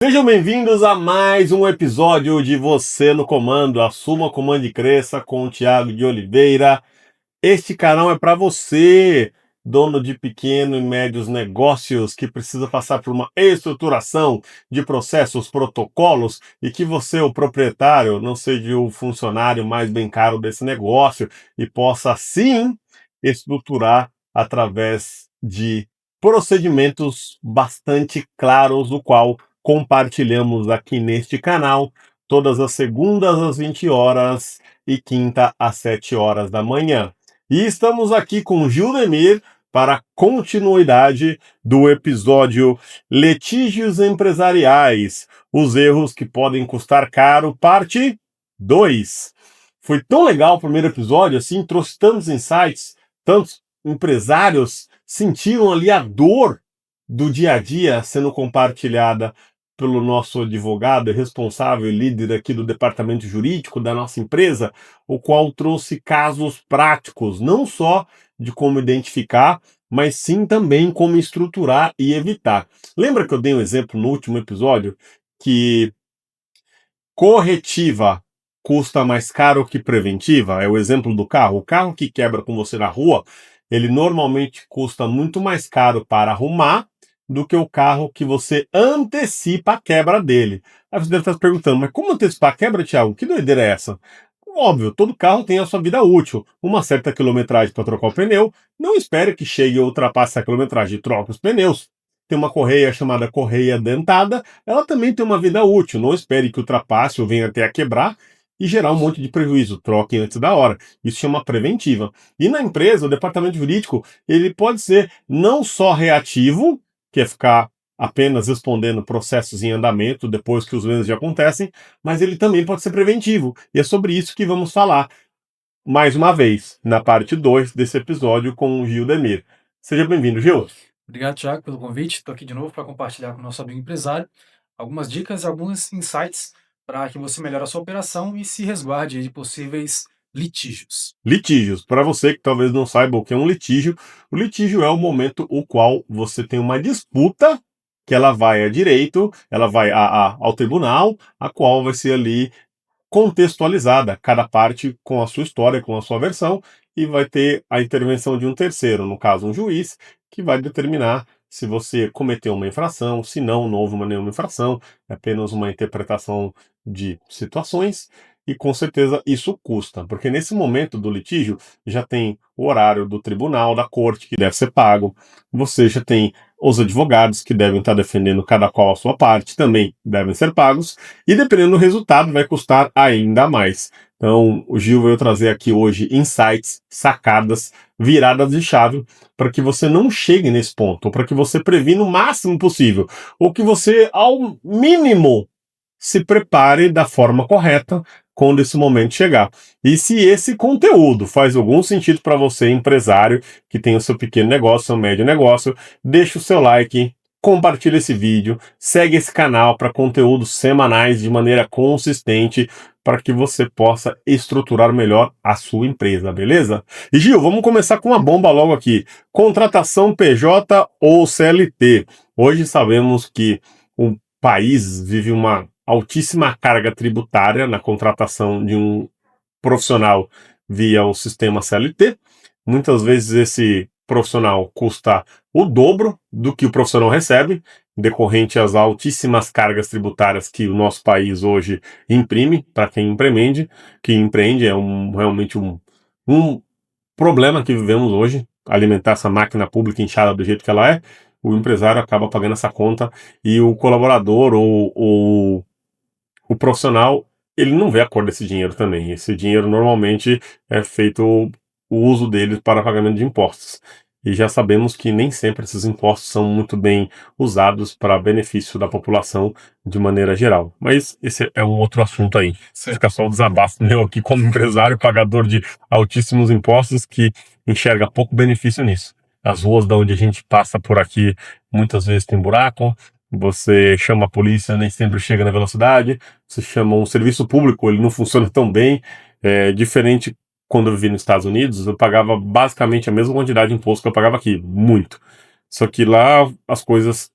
Sejam bem-vindos a mais um episódio de Você no Comando, Assuma, Comando e Cresça com o Thiago de Oliveira. Este canal é para você, dono de pequeno e médios negócios que precisa passar por uma estruturação de processos, protocolos e que você, o proprietário, não seja o funcionário mais bem caro desse negócio e possa, sim, estruturar através de procedimentos bastante claros, o qual compartilhamos aqui neste canal todas as segundas às 20 horas e quinta às 7 horas da manhã. E estamos aqui com Gildemir para a continuidade do episódio Litígios Empresariais, os erros que podem custar caro, parte 2. Foi tão legal o primeiro episódio, assim, trouxe tantos insights, tantos empresários sentiram ali a dor do dia a dia sendo compartilhada pelo nosso advogado responsável e líder aqui do departamento jurídico da nossa empresa, o qual trouxe casos práticos, não só de como identificar, mas sim também como estruturar e evitar. Lembra que eu dei um exemplo no último episódio que corretiva custa mais caro que preventiva? É o exemplo do carro. O carro que quebra com você na rua, ele normalmente custa muito mais caro para arrumar do que o carro que você antecipa a quebra dele. Aí você deve estar se perguntando, mas como antecipar a quebra, Thiago? Que doideira é essa? Óbvio, todo carro tem a sua vida útil, uma certa quilometragem para trocar o pneu. Não espere que chegue ou ultrapasse a quilometragem e troque os pneus. Tem uma correia chamada correia dentada, ela também tem uma vida útil. Não espere que ultrapasse ou venha até a quebrar e gerar um monte de prejuízo. Troque antes da hora. Isso chama preventiva. E na empresa, o departamento jurídico, ele pode ser não só reativo, que é ficar apenas respondendo processos em andamento depois que os eventos já acontecem, mas ele também pode ser preventivo. E é sobre isso que vamos falar mais uma vez, na parte 2 desse episódio com o Gildemir. Seja bem-vindo, Gil. Obrigado, Thiago, pelo convite. Estou aqui de novo para compartilhar com o nosso amigo empresário algumas dicas, alguns insights para que você melhore a sua operação e se resguarde de possíveis litígios. Litígios. Para você que talvez não saiba o que é um litígio, o litígio é o momento o qual você tem uma disputa que ela vai a direito, ela vai ao tribunal, a qual vai ser ali contextualizada, cada parte com a sua história, com a sua versão, e vai ter a intervenção de um terceiro, no caso um juiz, que vai determinar se você cometeu uma infração, se não, não houve nenhuma infração, é apenas uma interpretação de situações, e com certeza isso custa, porque nesse momento do litígio já tem o horário do tribunal, da corte, que deve ser pago, você já tem os advogados que devem estar defendendo cada qual a sua parte, também devem ser pagos, e dependendo do resultado, vai custar ainda mais. Então, o Gil veio trazer aqui hoje insights, sacadas, viradas de chave, para que você não chegue nesse ponto, ou para que você previna o máximo possível, ou que você, ao mínimo, se prepare da forma correta quando esse momento chegar. E se esse conteúdo faz algum sentido para você, empresário, que tem o seu pequeno negócio, seu médio negócio, deixa o seu like, compartilha esse vídeo, segue esse canal para conteúdos semanais de maneira consistente para que você possa estruturar melhor a sua empresa, beleza? E Gil, vamos começar com uma bomba logo aqui. Contratação PJ ou CLT? Hoje sabemos que o país vive uma altíssima carga tributária na contratação de um profissional via o sistema CLT. Muitas vezes esse profissional custa o dobro do que o profissional recebe, decorrente às altíssimas cargas tributárias que o nosso país hoje imprime para quem empreende, é realmente um problema que vivemos hoje, alimentar essa máquina pública inchada do jeito que ela é. O empresário acaba pagando essa conta e o colaborador ou o profissional, ele não vê a cor desse dinheiro também. Esse dinheiro normalmente é feito o uso dele para pagamento de impostos. E já sabemos que nem sempre esses impostos são muito bem usados para benefício da população de maneira geral. Mas esse é um outro assunto aí. Fica só um desabafo meu aqui como empresário, pagador de altíssimos impostos, que enxerga pouco benefício nisso. As ruas da onde a gente passa por aqui muitas vezes tem buraco, você chama a polícia, nem sempre chega na velocidade, você chama um serviço público, ele não funciona tão bem. É diferente quando eu vivi nos Estados Unidos, eu pagava basicamente a mesma quantidade de imposto que eu pagava aqui, muito. Só que lá as coisas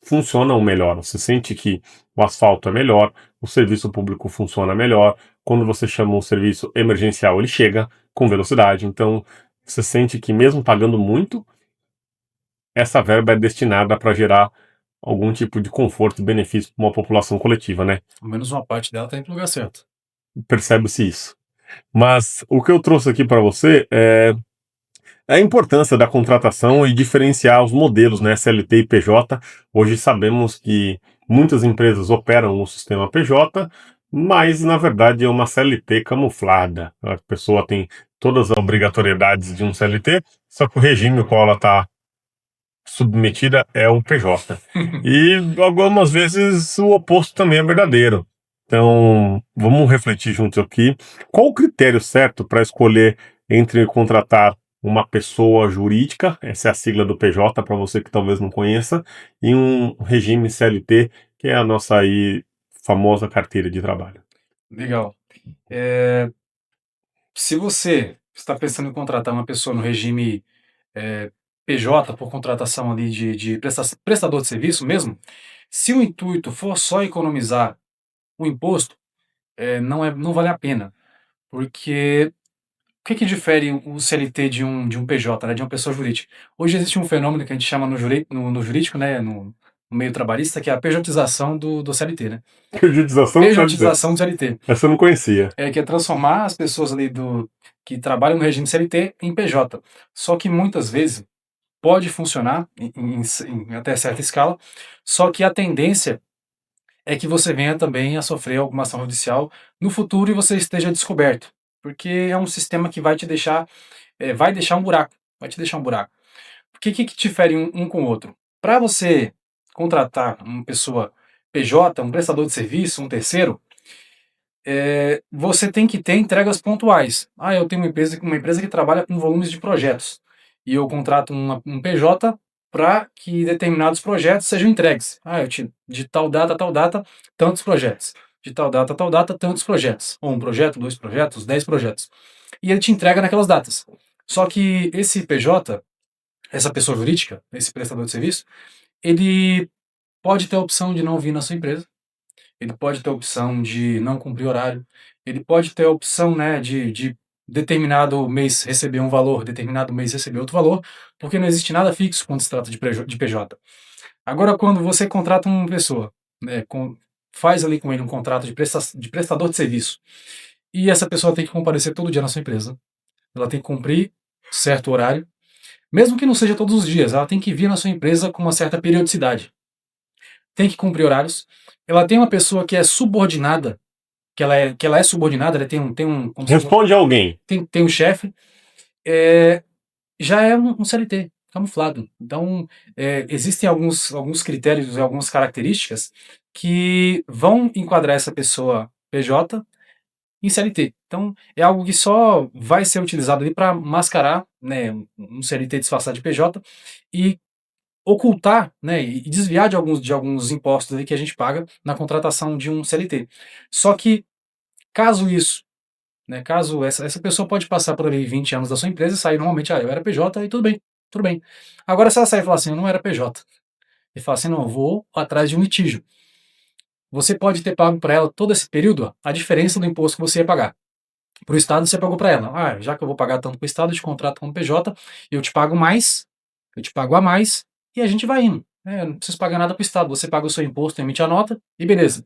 funcionam melhor. Você sente que o asfalto é melhor, o serviço público funciona melhor. Quando você chama um serviço emergencial, ele chega com velocidade. Então, você sente que mesmo pagando muito, essa verba é destinada para gerar algum tipo de conforto e benefício para uma população coletiva, né? Ao menos uma parte dela está indo para o lugar certo. Percebe-se isso. Mas o que eu trouxe aqui para você é a importância da contratação e diferenciar os modelos, né, CLT e PJ. Hoje sabemos que muitas empresas operam o sistema PJ, mas na verdade é uma CLT camuflada. A pessoa tem todas as obrigatoriedades de um CLT, só que o regime ao qual ela está submetida é o PJ. E algumas vezes o oposto também é verdadeiro. Então, vamos refletir juntos aqui. Qual o critério certo para escolher entre contratar uma pessoa jurídica, essa é a sigla do PJ, para você que talvez não conheça, e um regime CLT, que é a nossa aí famosa carteira de trabalho? Legal. É, se você está pensando em contratar uma pessoa no regime PJ, por contratação ali de prestador de serviço mesmo, se o intuito for só economizar o imposto, não vale a pena. Porque o que difere o CLT de um PJ, né, de uma pessoa jurídica? Hoje existe um fenômeno que a gente chama no jurídico, né, no meio trabalhista, que é a pejotização do CLT, né? Periodização do CLT. Pejotização do CLT. Essa eu não conhecia. Que é transformar as pessoas ali que trabalham no regime CLT em PJ. Só que muitas vezes pode funcionar em até certa escala, só que a tendência é que você venha também a sofrer alguma ação judicial no futuro e você esteja descoberto, porque é um sistema que vai te deixar, vai deixar um buraco, vai te deixar um buraco. O que difere um com o outro? Para você contratar uma pessoa PJ, um prestador de serviço, um terceiro, você tem que ter entregas pontuais. Ah, eu tenho uma empresa que trabalha com volumes de projetos e eu contrato um PJ para que determinados projetos sejam entregues. Ah, de tal data a tal data, tantos projetos. De tal data a tal data, tantos projetos. Ou um projeto, dois projetos, 10 projetos. E ele te entrega naquelas datas. Só que esse PJ, essa pessoa jurídica, esse prestador de serviço, ele pode ter a opção de não vir na sua empresa, ele pode ter a opção de não cumprir horário, ele pode ter a opção, né, de determinado mês receber um valor, determinado mês receber outro valor, porque não existe nada fixo quando se trata de PJ. Agora, quando você contrata uma pessoa, né, faz ali com ele um contrato de prestador de serviço, e essa pessoa tem que comparecer todo dia na sua empresa, ela tem que cumprir certo horário, mesmo que não seja todos os dias, ela tem que vir na sua empresa com uma certa periodicidade, tem que cumprir horários, ela tem uma pessoa que é subordinada, que ela é subordinada, ela tem um como se fosse Responde a alguém. tem um chefe, já é um CLT camuflado. Então, existem alguns critérios e algumas características que vão enquadrar essa pessoa PJ em CLT. Então, é algo que só vai ser utilizado ali para mascarar, né, um CLT disfarçado de PJ e ocultar, né, e desviar de alguns impostos ali que a gente paga na contratação de um CLT. Só que, caso isso, né, caso essa pessoa pode passar por ali 20 anos da sua empresa e sair normalmente, eu era PJ e tudo bem, tudo bem. Agora, se ela sair e falar assim, eu não era PJ, e falar assim, não, eu vou atrás de um litígio. Você pode ter pago para ela todo esse período a diferença do imposto que você ia pagar. Para o Estado, você pagou para ela. Ah, já que eu vou pagar tanto para o Estado, eu te contrato como PJ, eu te pago mais, eu te pago a mais, e a gente vai indo. Não preciso pagar nada para o Estado, você paga o seu imposto, emite a nota, e beleza.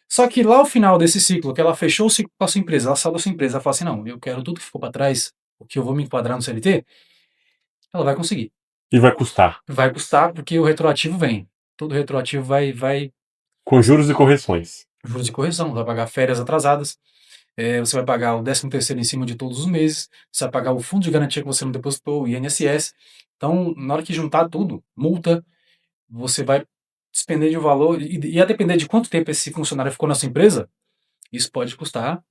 Só que lá ao final desse ciclo, que ela fechou o ciclo com a sua empresa, ela saiu da sua empresa, ela fala assim, não, eu quero tudo que ficou para trás, o que eu vou me enquadrar no CLT, ela vai conseguir. E vai custar. Vai custar porque o retroativo vem. Todo retroativo vai Com juros e correções. juros de correção, vai pagar férias atrasadas, você vai pagar o 13º em cima de todos os meses, você vai pagar o fundo de garantia que você não depositou, o INSS. Então, na hora que juntar tudo, multa, você vai despender de um valor, e a depender de quanto tempo esse funcionário ficou na sua empresa, isso pode custar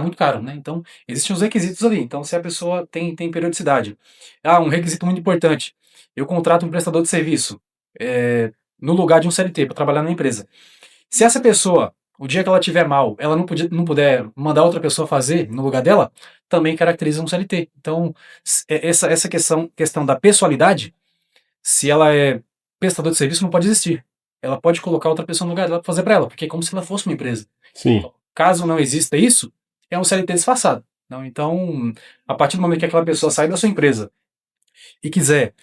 muito caro, né? Então, existem os requisitos ali. Então, se a pessoa tem periodicidade. Um requisito muito importante. Eu contrato um prestador de serviço no lugar de um CLT para trabalhar na empresa. Se essa pessoa, o dia que ela estiver mal, ela não puder mandar outra pessoa fazer no lugar dela, também caracteriza um CLT. Então, essa questão da pessoalidade, se ela é prestador de serviço não pode existir. Ela pode colocar outra pessoa no lugar dela para fazer para ela, porque é como se ela fosse uma empresa. Sim. Então, caso não exista isso, é um CLT disfarçado. Não, então, a partir do momento que aquela pessoa sair da sua empresa e quiser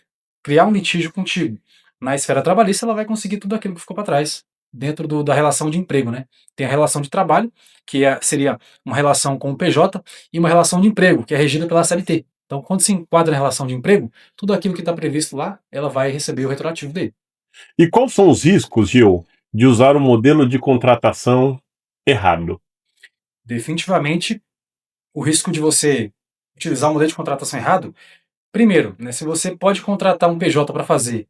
criar um litígio contigo na esfera trabalhista, ela vai conseguir tudo aquilo que ficou para trás dentro da relação de emprego, né? Tem a relação de trabalho, que seria uma relação com o PJ, e uma relação de emprego, que é regida pela CLT. Então, quando se enquadra na relação de emprego, tudo aquilo que está previsto lá, ela vai receber o retroativo dele. E quais são os riscos, Gil, de usar o modelo de contratação errado? Definitivamente, o risco de você utilizar o modelo de contratação errado, primeiro, né, se você pode contratar um PJ para fazer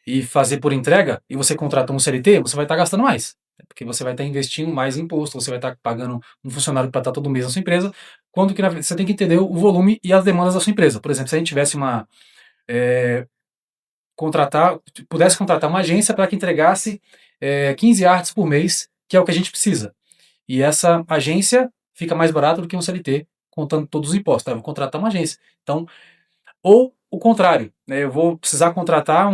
e fazer por entrega, e você contrata um CLT, você vai estar gastando mais. Porque você vai estar investindo mais em imposto, você vai estar pagando um funcionário para estar todo mês na sua empresa, quando que você tem que entender o volume e as demandas da sua empresa. Por exemplo, se a gente tivesse pudesse contratar uma agência para que entregasse 15 artes por mês, que é o que a gente precisa. E essa agência fica mais barata do que um CLT, contando todos os impostos. Tá? Eu vou contratar uma agência. Então, ou o contrário, né? Eu vou precisar contratar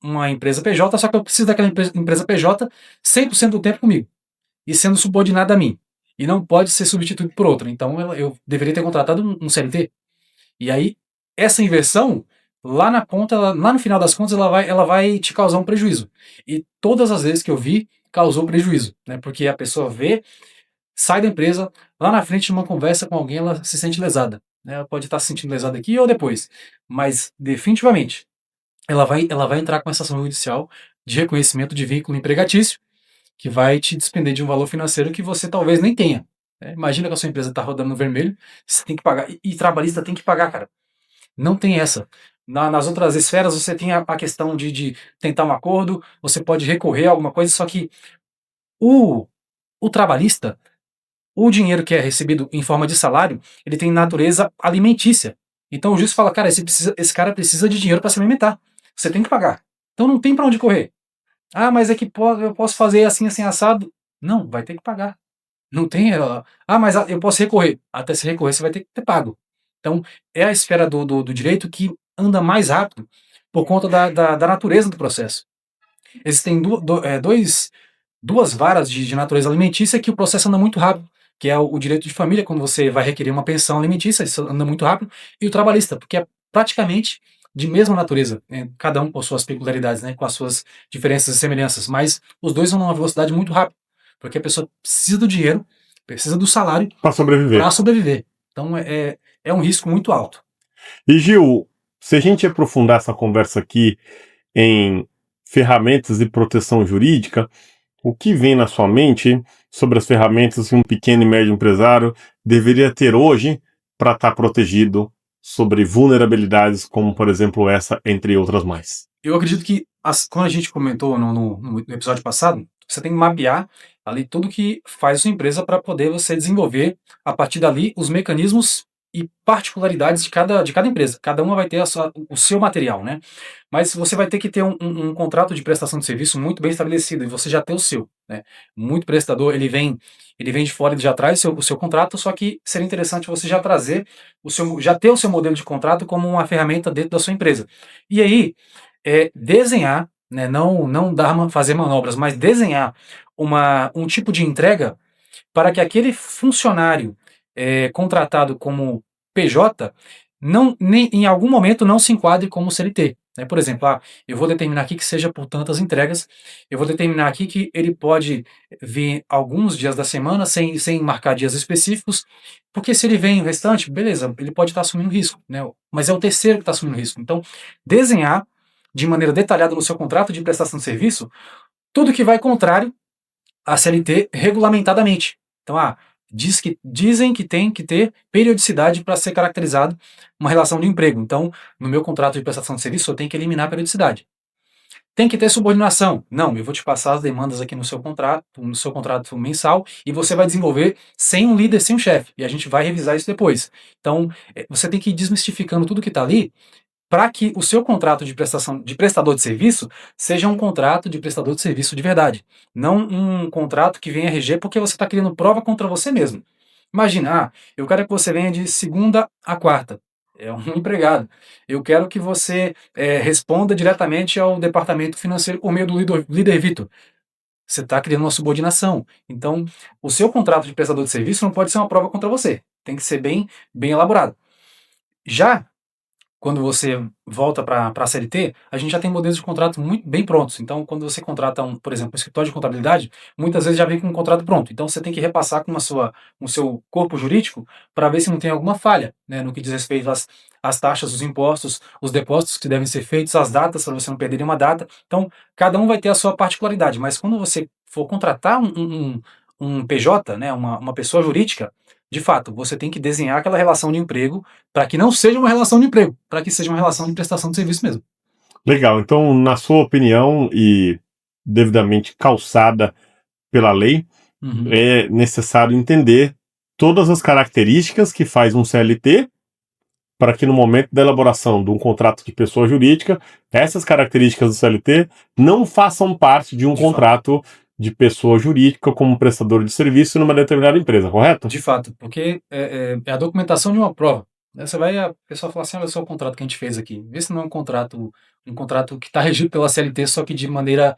uma empresa PJ, só que eu preciso daquela empresa PJ 100% do tempo comigo, e sendo subordinada a mim. E não pode ser substituído por outra. Então eu deveria ter contratado um CLT. E aí, essa inversão, lá na ponta, lá no final das contas, ela vai te causar um prejuízo. E todas as vezes que eu vi, causou prejuízo, né? Porque a pessoa vê, sai da empresa, lá na frente de uma conversa com alguém, ela se sente lesada. Né? Ela pode estar se sentindo lesada aqui ou depois, mas definitivamente ela vai entrar com essa ação judicial de reconhecimento de vínculo empregatício, que vai te despender de um valor financeiro que você talvez nem tenha. Né? Imagina que a sua empresa está rodando no vermelho, você tem que pagar, e trabalhista tem que pagar, cara. Não tem essa. Nas outras esferas você tem a questão de tentar um acordo, você pode recorrer a alguma coisa, só que o, o trabalhista, o dinheiro que é recebido em forma de salário, ele tem natureza alimentícia. Então o juiz fala, cara, esse cara precisa de dinheiro para se alimentar. Você tem que pagar. Então não tem para onde correr. Ah, mas é que eu posso fazer assim, assim, assado. Não, vai ter que pagar. Não tem. Mas eu posso recorrer. Até se recorrer, você vai ter que ter pago. Então é a esfera do direito que anda mais rápido por conta da natureza do processo. Existem duas varas de natureza alimentícia que o processo anda muito rápido, que é o direito de família, quando você vai requerer uma pensão alimentícia, isso anda muito rápido, e o trabalhista, porque é praticamente de mesma natureza, né? Cada um com suas peculiaridades, né? Com as suas diferenças e semelhanças, mas os dois vão numa velocidade muito rápida, porque a pessoa precisa do dinheiro, precisa do salário Para sobreviver. para sobreviver. Então é um risco muito alto. E Gil, se a gente aprofundar essa conversa aqui em ferramentas de proteção jurídica, o que vem na sua mente sobre as ferramentas que um pequeno e médio empresário deveria ter hoje para estar protegido sobre vulnerabilidades como, por exemplo, essa, entre outras mais? Eu acredito que, como a gente comentou no episódio passado, você tem que mapear ali tudo que faz a sua empresa para poder você desenvolver, a partir dali, os mecanismos e particularidades de cada empresa. Cada uma vai ter o seu material, né? Mas você vai ter que ter um contrato de prestação de serviço muito bem estabelecido, e você já tem o seu, né? Muito prestador, ele vem de fora, ele já traz o seu contrato, só que seria interessante você já trazer já ter o seu modelo de contrato como uma ferramenta dentro da sua empresa. E aí, desenhar, né, não fazer manobras, mas desenhar um tipo de entrega para que aquele funcionário contratado como PJ em algum momento não se enquadre como CLT. Né? Por exemplo, eu vou determinar aqui que seja por tantas entregas, eu vou determinar aqui que ele pode vir alguns dias da semana sem marcar dias específicos, porque se ele vem o restante, beleza, ele pode estar assumindo risco, né? Mas é o terceiro que está assumindo risco. Então, desenhar de maneira detalhada no seu contrato de prestação de serviço tudo que vai contrário à CLT regulamentadamente. Então, dizem que tem que ter periodicidade para ser caracterizado uma relação de emprego. Então, no meu contrato de prestação de serviço, eu tenho que eliminar a periodicidade. Tem que ter subordinação. Não, eu vou te passar as demandas aqui no seu contrato mensal, e você vai desenvolver sem um líder, sem um chefe. E a gente vai revisar isso depois. Então, você tem que ir desmistificando tudo que está ali, para que o seu contrato de prestador de serviço seja um contrato de prestador de serviço de verdade, não um contrato que venha reger porque você está criando prova contra você mesmo. Imagina, eu quero que você venha de segunda a quarta. é um empregado. Eu quero que você responda diretamente ao departamento financeiro por meio do líder Vitor. Você está criando uma subordinação. Então, o seu contrato de prestador de serviço não pode ser uma prova contra você. Tem que ser bem elaborado. Já quando você volta para a CLT, a gente já tem modelos de contrato muito bem prontos. Então, quando você contrata, por exemplo, um escritório de contabilidade, muitas vezes já vem com um contrato pronto. Então, você tem que repassar com o seu corpo jurídico para ver se não tem alguma falha, né, no que diz respeito às taxas, os impostos, os depósitos que devem ser feitos, as datas, para você não perder nenhuma data. Então, cada um vai ter a sua particularidade. Mas quando você for contratar um PJ, né, uma pessoa jurídica, de fato, você tem que desenhar aquela relação de emprego para que não seja uma relação de emprego, para que seja uma relação de prestação de serviço mesmo. Legal. Então, na sua opinião e devidamente calçada pela lei, Uhum. é necessário entender todas as características que faz um CLT para que no momento da elaboração de um contrato de pessoa jurídica, essas características do CLT não façam parte de um De fato. contrato de pessoa jurídica como prestador de serviço numa determinada empresa, correto? De fato, porque é a documentação de uma prova. Né, você vai, a pessoa fala assim, olha só o contrato que a gente fez aqui. Vê se não é um contrato que está regido pela CLT, só que de maneira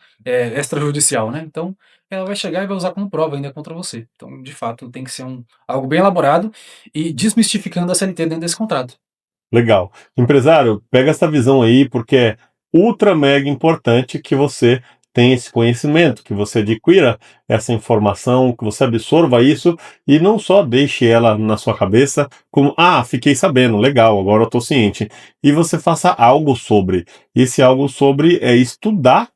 extrajudicial, né? Então, ela vai chegar e vai usar como prova ainda contra você. Então, de fato, tem que ser algo bem elaborado e desmistificando a CLT dentro desse contrato. Legal. Empresário, pega essa visão aí, porque é ultra mega importante que você tenha esse conhecimento, que você adquira essa informação, que você absorva isso e não só deixe ela na sua cabeça como, fiquei sabendo, legal, agora eu estou ciente. E você faça algo sobre. Esse algo sobre é estudar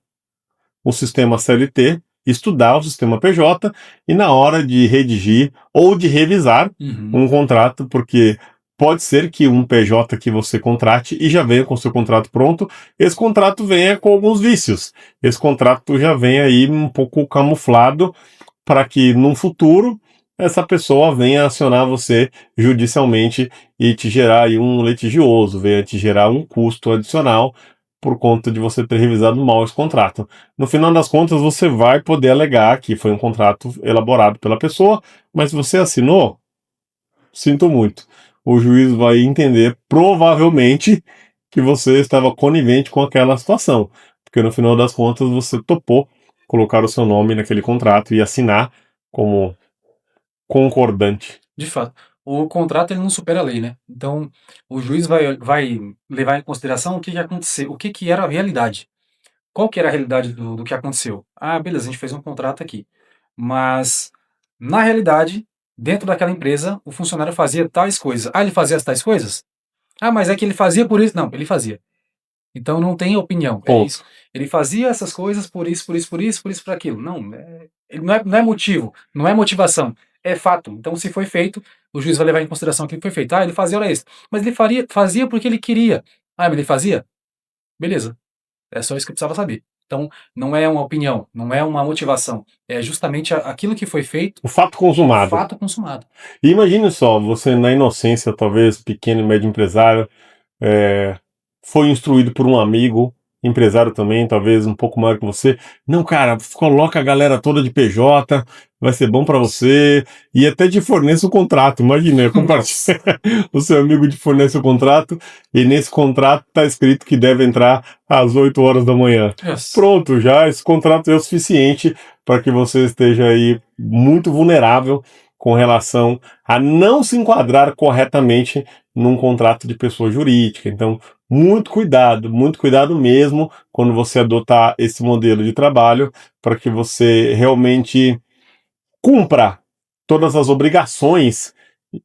o sistema CLT, estudar o sistema PJ e na hora de redigir ou de revisar Uhum. um contrato, porque pode ser que um PJ que você contrate e já venha com o seu contrato pronto, esse contrato venha com alguns vícios. Esse contrato já vem aí um pouco camuflado para que num futuro essa pessoa venha acionar você judicialmente e te gerar aí um litigioso, venha te gerar um custo adicional por conta de você ter revisado mal esse contrato. No final das contas, você vai poder alegar que foi um contrato elaborado pela pessoa, mas se você assinou, sinto muito. O juiz vai entender, provavelmente, que você estava conivente com aquela situação, porque no final das contas você topou colocar o seu nome naquele contrato e assinar como concordante. De fato. O contrato ele não supera a lei, né? Então, o juiz vai levar em consideração o que aconteceu, o que era a realidade. Qual que era a realidade do que aconteceu? Ah, beleza, a gente fez um contrato aqui. Mas, na realidade, dentro daquela empresa, o funcionário fazia tais coisas. Ah, ele fazia as tais coisas? Ah, mas é que ele fazia por isso. Não, ele fazia. Então não tem opinião, é Ponto. isso. Ele fazia essas coisas por isso, por isso, por isso, por isso, por aquilo. Não, ele não é motivo, não é motivação, é fato. Então se foi feito, o juiz vai levar em consideração aquilo que foi feito. Ah, ele fazia hora extra. Mas ele fazia porque ele queria. Ah, mas ele fazia? Beleza. É só isso que eu precisava saber. Então não é uma opinião, não é uma motivação. É justamente aquilo que foi feito, O fato o consumado. fato consumado. E imagine só, você na inocência, talvez pequeno e médio empresário, é, foi instruído por um amigo, empresário também, talvez um pouco maior que você. Não, cara, coloca a galera toda de PJ, vai ser bom para você, e até te fornece o contrato. Imagina, compartilha. O seu amigo te fornece o contrato, e nesse contrato tá escrito que deve entrar às 8 horas da manhã. Yes. Pronto, já esse contrato é o suficiente para que você esteja aí muito vulnerável com relação a não se enquadrar corretamente num contrato de pessoa jurídica. Então, muito cuidado mesmo quando você adotar esse modelo de trabalho para que você realmente cumpra todas as obrigações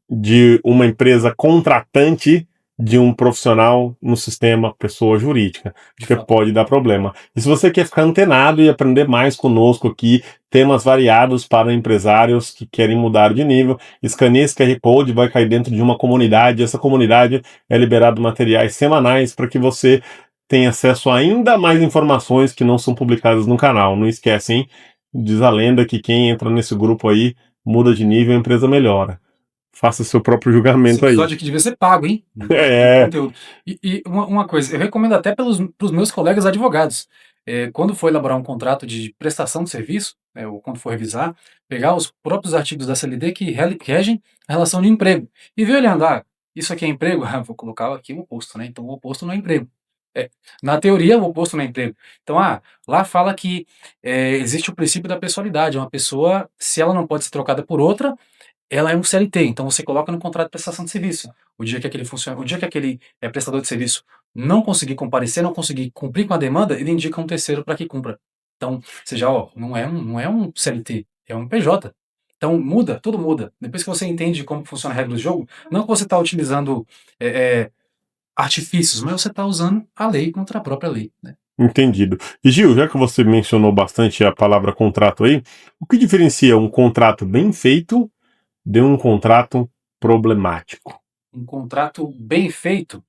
de uma empresa contratante de um profissional no sistema pessoa jurídica, De porque fato. pode dar problema. E se você quer ficar antenado e aprender mais conosco aqui, temas variados para empresários que querem mudar de nível, escaneie esse QR Code, vai cair dentro de uma comunidade, essa comunidade é liberado materiais semanais para que você tenha acesso a ainda mais informações que não são publicadas no canal. Não esquece, hein? Diz a lenda que quem entra nesse grupo aí muda de nível e a empresa melhora. Faça seu próprio Esse julgamento aí. episódio aqui devia ser pago, hein? De É, conteúdo. E uma coisa, eu recomendo até pros meus colegas advogados. Quando for elaborar um contrato de prestação de serviço, ou quando for revisar, pegar os próprios artigos da CLT que regem a relação de emprego. E ver olhando, Isso aqui é emprego? Ah, vou colocar aqui o oposto, né? Então o oposto não é emprego. É, na teoria, o oposto não é emprego. Então, lá fala que existe o princípio da pessoalidade. Uma pessoa, se ela não pode ser trocada por outra, ela é um CLT. Então você coloca no contrato de prestação de serviço. O dia que aquele funciona, o dia que aquele prestador de serviço não conseguir comparecer, não conseguir cumprir com a demanda, ele indica um terceiro para que cumpra. Então, seja, não é um CLT, é um PJ. Então muda, tudo muda. Depois que você entende como funciona a regra do jogo, não que você está utilizando artifícios, mas você está usando a lei contra a própria lei, né? Entendido. E Gil, já que você mencionou bastante a palavra contrato aí, o que diferencia um contrato bem feito de um contrato problemático? Um contrato bem feito,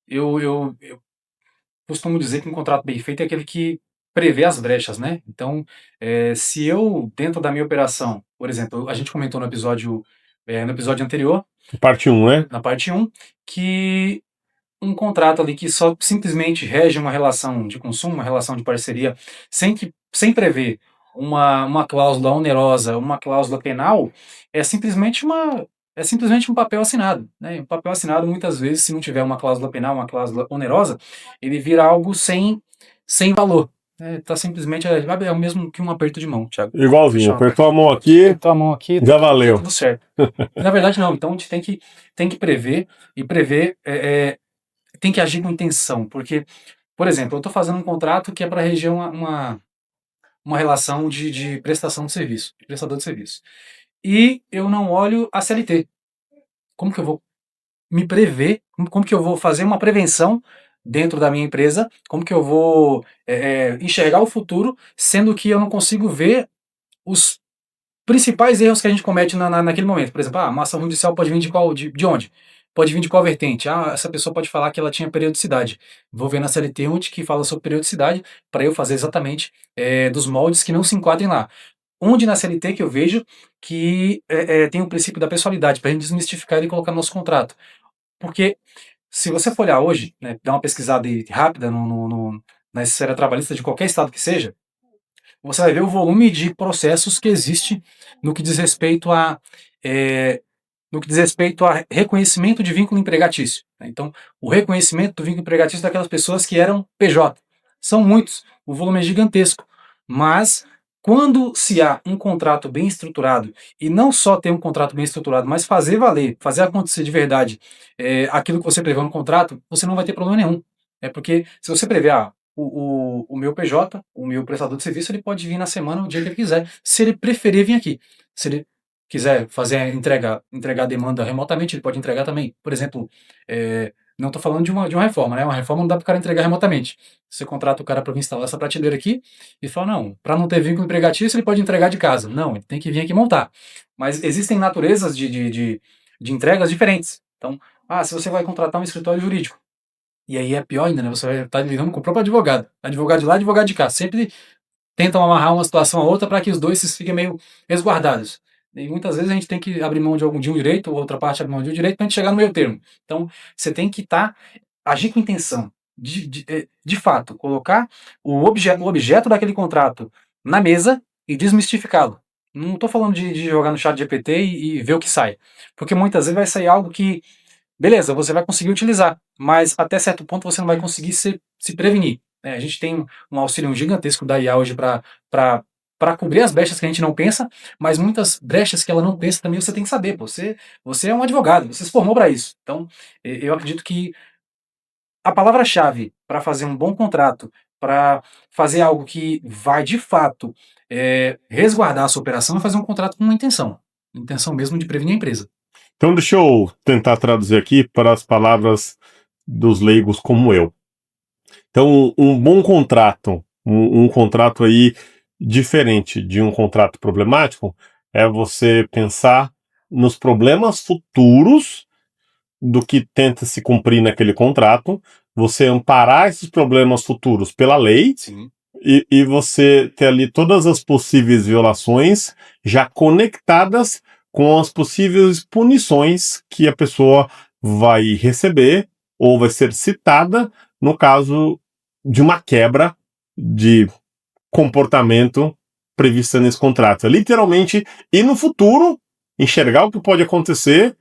eu costumo dizer que um contrato bem feito é aquele que prevê as brechas, né? Então, se eu, dentro da minha operação, por exemplo, a gente comentou no episódio anterior, Parte um, né? na parte um, que um contrato ali que só simplesmente rege uma relação de consumo, uma relação de parceria, sem prever uma cláusula onerosa, uma cláusula penal, é simplesmente um papel assinado, né? Um papel assinado, muitas vezes, se não tiver uma cláusula penal, uma cláusula onerosa, ele vira algo sem valor. Tá simplesmente, é o mesmo que um aperto de mão, Thiago. Igualzinho, Fechar uma apertou a mão aqui, apertou a mão aqui, já tá valeu. tudo certo. Na verdade, não. Então, a gente tem que prever, e prever tem que agir com intenção, porque, por exemplo, eu estou fazendo um contrato que é para reger uma relação de prestação de serviço, de prestador de serviço. E eu não olho a CLT. Como que eu vou me prever? Como que eu vou fazer uma prevenção dentro da minha empresa? Como que eu vou enxergar o futuro, sendo que eu não consigo ver os principais erros que a gente comete naquele momento? Por exemplo, a massa judicial pode vir de onde? Pode vir de qual vertente? Essa pessoa pode falar que ela tinha periodicidade. Vou ver na CLT onde que fala sobre periodicidade, para eu fazer exatamente dos moldes que não se enquadrem lá. Onde na CLT que eu vejo que tem o princípio da pessoalidade, para a gente desmistificar ele e colocar no nosso contrato. Porque se você for olhar hoje, né, dar uma pesquisada aí rápida na esfera trabalhista de qualquer estado que seja, você vai ver o volume de processos que existe no que diz respeito a eh, no que diz respeito a reconhecimento de vínculo empregatício, né. Então, o reconhecimento do vínculo empregatício daquelas pessoas que eram PJ. São muitos, o volume é gigantesco, mas quando se há um contrato bem estruturado, e não só ter um contrato bem estruturado, mas fazer valer, fazer acontecer de verdade, aquilo que você prevê no contrato, você não vai ter problema nenhum. É porque se você prever, o meu PJ, o meu prestador de serviço, ele pode vir na semana, o dia que ele quiser, se ele preferir vir aqui. Se ele quiser entregar a demanda remotamente, ele pode entregar também. Por exemplo, não estou falando de uma reforma, né? Uma reforma não dá para o cara entregar remotamente. Você contrata o cara para vir instalar essa prateleira aqui e fala, não, para não ter vínculo empregatício, ele pode entregar de casa. Não, ele tem que vir aqui montar. Mas existem naturezas de entregas diferentes. Então, se você vai contratar um escritório jurídico, e aí é pior ainda, né? Você vai estar lidando com o próprio advogado. Advogado de lá, advogado de cá. Sempre tentam amarrar uma situação a outra para que os dois se fiquem meio resguardados. E muitas vezes a gente tem que abrir mão de um direito, ou outra parte abrir mão de um direito, para a gente chegar no meio termo. Então, você tem que agir com intenção. De fato, colocar o objeto daquele contrato na mesa e desmistificá-lo. Não estou falando de jogar no chat GPT e ver o que sai. Porque muitas vezes vai sair algo que, beleza, você vai conseguir utilizar, mas até certo ponto você não vai conseguir se prevenir. A gente tem um auxílio gigantesco da IA hoje para cobrir as brechas que a gente não pensa, mas muitas brechas que ela não pensa também você tem que saber. Você é um advogado, você se formou para isso. Então, eu acredito que a palavra-chave para fazer um bom contrato, para fazer algo que vai de fato resguardar a sua operação, é fazer um contrato com uma intenção mesmo de prevenir a empresa. Então deixa eu tentar traduzir aqui para as palavras dos leigos como eu. Então, um bom contrato, um contrato aí diferente de um contrato problemático, é você pensar nos problemas futuros do que tenta se cumprir naquele contrato, você amparar esses problemas futuros pela lei, Sim. e você ter ali todas as possíveis violações já conectadas com as possíveis punições que a pessoa vai receber ou vai ser citada no caso de uma quebra de comportamento prevista nesse contrato. É literalmente ir no futuro, enxergar o que pode acontecer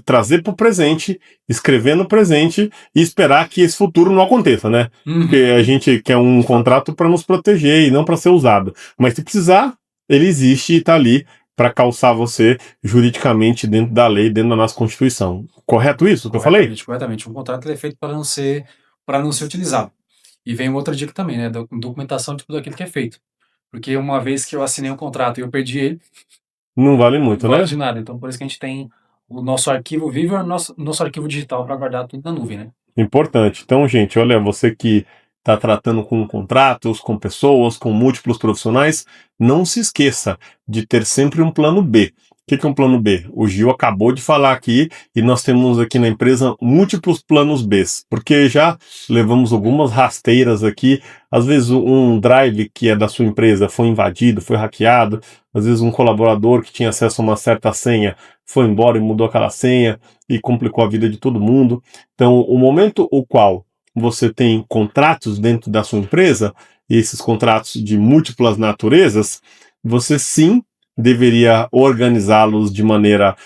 trazer para o presente, escrever no presente e esperar que esse futuro não aconteça, né? Porque a gente quer um contrato para nos proteger e não para ser usado. Mas se precisar, ele existe e está ali para calçar você juridicamente dentro da lei, dentro da nossa Constituição. Correto isso que eu falei? Corretamente. Um contrato ele é feito para não ser utilizado. E vem outra dica também, né? Documentação de tudo aquilo que é feito. Porque uma vez que eu assinei um contrato e eu perdi ele, Não vale não muito, vale né? de nada. Então, por isso que a gente tem o nosso arquivo vivo e o nosso arquivo digital para guardar tudo na nuvem, né? Importante. Então, gente, olha, você que está tratando com contratos, com pessoas, com múltiplos profissionais, não se esqueça de ter sempre um plano B. O que é um plano B? O Gil acabou de falar aqui e nós temos aqui na empresa múltiplos planos B, porque já levamos algumas rasteiras aqui. Às vezes um drive que é da sua empresa foi invadido, foi hackeado. Às vezes um colaborador que tinha acesso a uma certa senha foi embora e mudou aquela senha e complicou a vida de todo mundo. Então, o momento o qual você tem contratos dentro da sua empresa, e esses contratos de múltiplas naturezas, você sim deveria organizá-los de maneira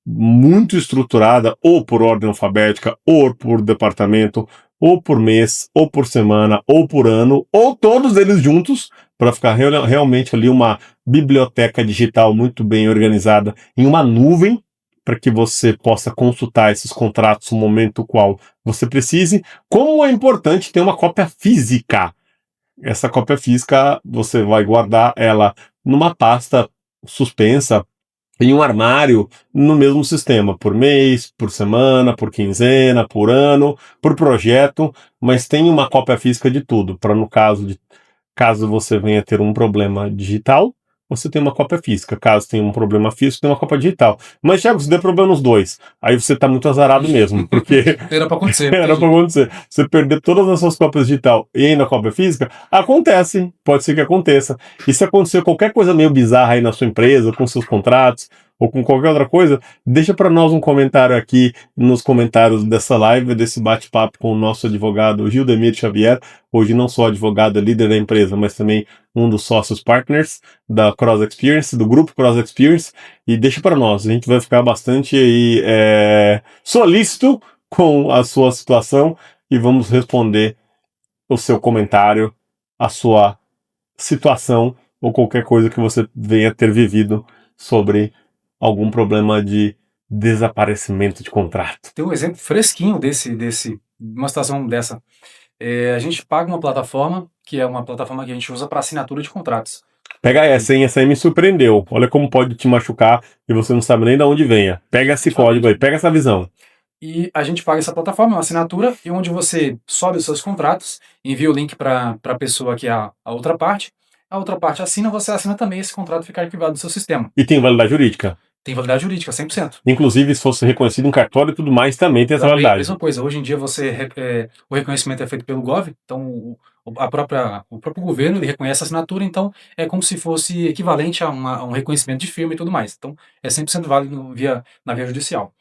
muito estruturada, ou por ordem alfabética, ou por departamento, ou por mês, ou por semana, ou por ano, ou todos eles juntos, para ficar realmente ali uma biblioteca digital muito bem organizada em uma nuvem, para que você possa consultar esses contratos no momento qual você precise. Como é importante ter uma cópia física. Essa cópia física você vai guardar ela numa pasta suspensa em um armário no mesmo sistema, por mês, por semana, por quinzena, por ano, por projeto, mas tem uma cópia física de tudo, para no caso você venha ter um problema digital, você tem uma cópia física. Caso tenha um problema físico, tem uma cópia digital. Mas, Thiago, se der problema nos dois, aí você tá muito azarado mesmo, porque Era para acontecer. era para acontecer. Você perder todas as suas cópias digital e ainda a cópia física, acontece, pode ser que aconteça. E se acontecer qualquer coisa meio bizarra aí na sua empresa, com seus contratos, ou com qualquer outra coisa, deixa para nós um comentário aqui nos comentários dessa live, desse bate-papo com o nosso advogado Gildemir Xavier, hoje não só advogado, líder da empresa, mas também um dos sócios partners da Cross Experience, do grupo Cross Experience, e deixa para nós, a gente vai ficar bastante aí, solícito com a sua situação e vamos responder o seu comentário, a sua situação ou qualquer coisa que você venha ter vivido sobre algum problema de desaparecimento de contrato. Tem um exemplo fresquinho uma situação dessa. A gente paga uma plataforma, que é uma plataforma que a gente usa para assinatura de contratos. Pega essa, hein? Essa aí me surpreendeu. Olha como pode te machucar e você não sabe nem de onde venha. Pega esse código aí, pega essa visão. E a gente paga essa plataforma, uma assinatura, e onde você sobe os seus contratos, envia o link para a pessoa que é a outra parte assina, você assina também, esse contrato fica arquivado no seu sistema. E tem validade jurídica. Tem validade jurídica, 100%. Inclusive, se fosse reconhecido em cartório e tudo mais, também tem essa validade. Mesma coisa, hoje em dia o reconhecimento é feito pelo Gov, então o próprio governo ele reconhece a assinatura, então é como se fosse equivalente a um reconhecimento de firma e tudo mais. Então é 100% válido na via judicial.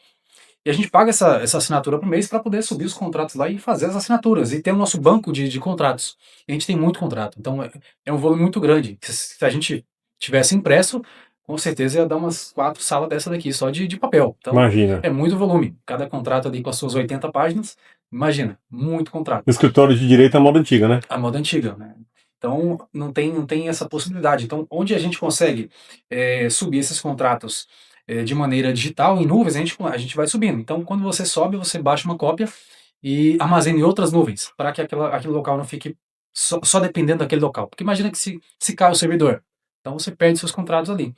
E a gente paga essa assinatura por mês para poder subir os contratos lá e fazer as assinaturas. E ter o nosso banco de contratos. E a gente tem muito contrato. Então é um volume muito grande. Se a gente tivesse impresso, com certeza ia dar umas 4 salas dessa daqui, só de papel. Então Imagina. é muito volume. Cada contrato ali com as suas 80 páginas. Imagina, muito contrato. Escritório de direito é a moda antiga, né? A moda antiga, né? Então não tem essa possibilidade. Então, onde a gente consegue subir esses contratos de maneira digital, em nuvens, a gente vai subindo. Então, quando você sobe, você baixa uma cópia e armazena em outras nuvens, para que aquele local não fique só dependendo daquele local. Porque imagina que se cai o servidor, então você perde seus contratos ali.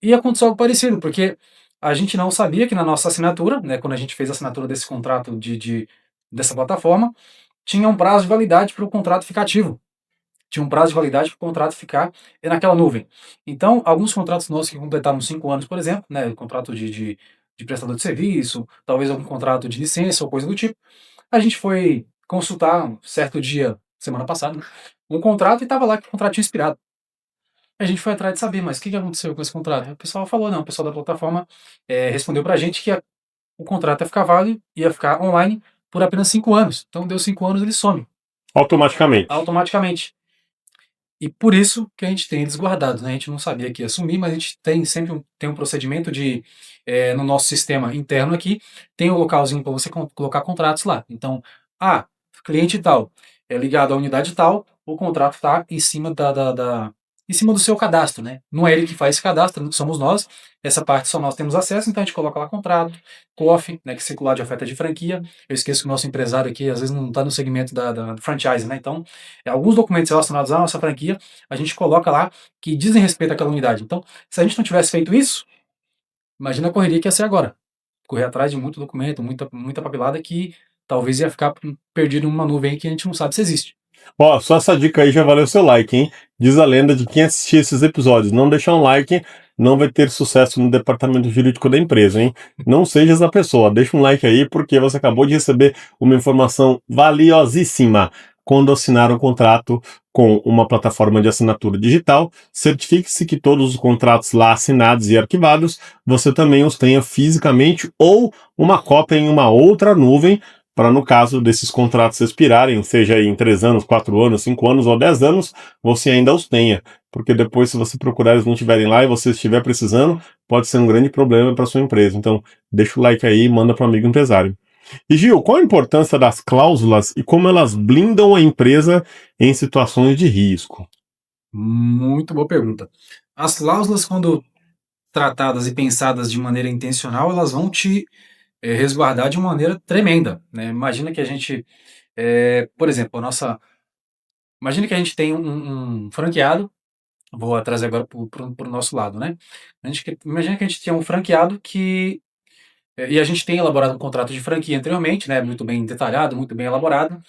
E aconteceu algo parecido, porque a gente não sabia que na nossa assinatura, né, quando a gente fez a assinatura desse contrato dessa plataforma, tinha um prazo de validade para o contrato ficar ativo. Tinha um prazo de validade para o contrato ficar naquela nuvem. Então, alguns contratos nossos que completaram 5 anos, por exemplo, né, contrato de prestador de serviço, talvez algum contrato de licença ou coisa do tipo, a gente foi consultar um certo dia, semana passada, né, um contrato e estava lá que o contrato tinha expirado. A gente foi atrás de saber, mas o que aconteceu com esse contrato? O pessoal falou, não, o pessoal da plataforma respondeu para a gente que o contrato ia ficar válido, ia ficar online por apenas 5 anos. Então, deu 5 anos, ele some. Automaticamente. Automaticamente. E por isso que a gente tem eles guardados, né? A gente não sabia que ia sumir, mas a gente tem sempre tem um procedimento de, no nosso sistema interno aqui, tem um localzinho para você colocar contratos lá. Então, cliente tal, é ligado à unidade tal, o contrato está em cima em cima do seu cadastro, né? Não é ele que faz esse cadastro, somos nós. Essa parte só nós temos acesso, então a gente coloca lá contrato, COF, né, que é circular de oferta de franquia. Eu esqueço que o nosso empresário aqui às vezes não está no segmento da franchise, né? Então, alguns documentos relacionados à nossa franquia, a gente coloca lá que dizem respeito àquela unidade. Então, se a gente não tivesse feito isso, imagina a correria que ia ser agora. Correr atrás de muito documento, muita papelada que talvez ia ficar perdido numa nuvem que a gente não sabe se existe. Ó, só essa dica aí já valeu seu like, hein? Diz a lenda de quem assistir esses episódios. Não deixar um like, não vai ter sucesso no departamento jurídico da empresa, hein? Não seja essa pessoa. Deixa um like aí, porque você acabou de receber uma informação valiosíssima. Quando assinar um contrato com uma plataforma de assinatura digital, certifique-se que todos os contratos lá assinados e arquivados, você também os tenha fisicamente ou uma cópia em uma outra nuvem, para no caso desses contratos expirarem, seja em 3 anos, 4 anos, 5 anos ou 10 anos, você ainda os tenha. Porque depois, se você procurar eles não estiverem lá e você estiver precisando, pode ser um grande problema para sua empresa. Então, deixa o like aí e manda para o amigo empresário. E Gil, qual a importância das cláusulas e como elas blindam a empresa em situações de risco? Muito boa pergunta. As cláusulas, quando tratadas e pensadas de maneira intencional, elas vão te resguardar de uma maneira tremenda, né? Imagina que a gente, por exemplo, imagina que a gente tem um franqueado, vou trazer agora para o nosso lado, né? Imagina que a gente tem um franqueado e a gente tem elaborado um contrato de franquia anteriormente, né? Muito bem detalhado, muito bem elaborado,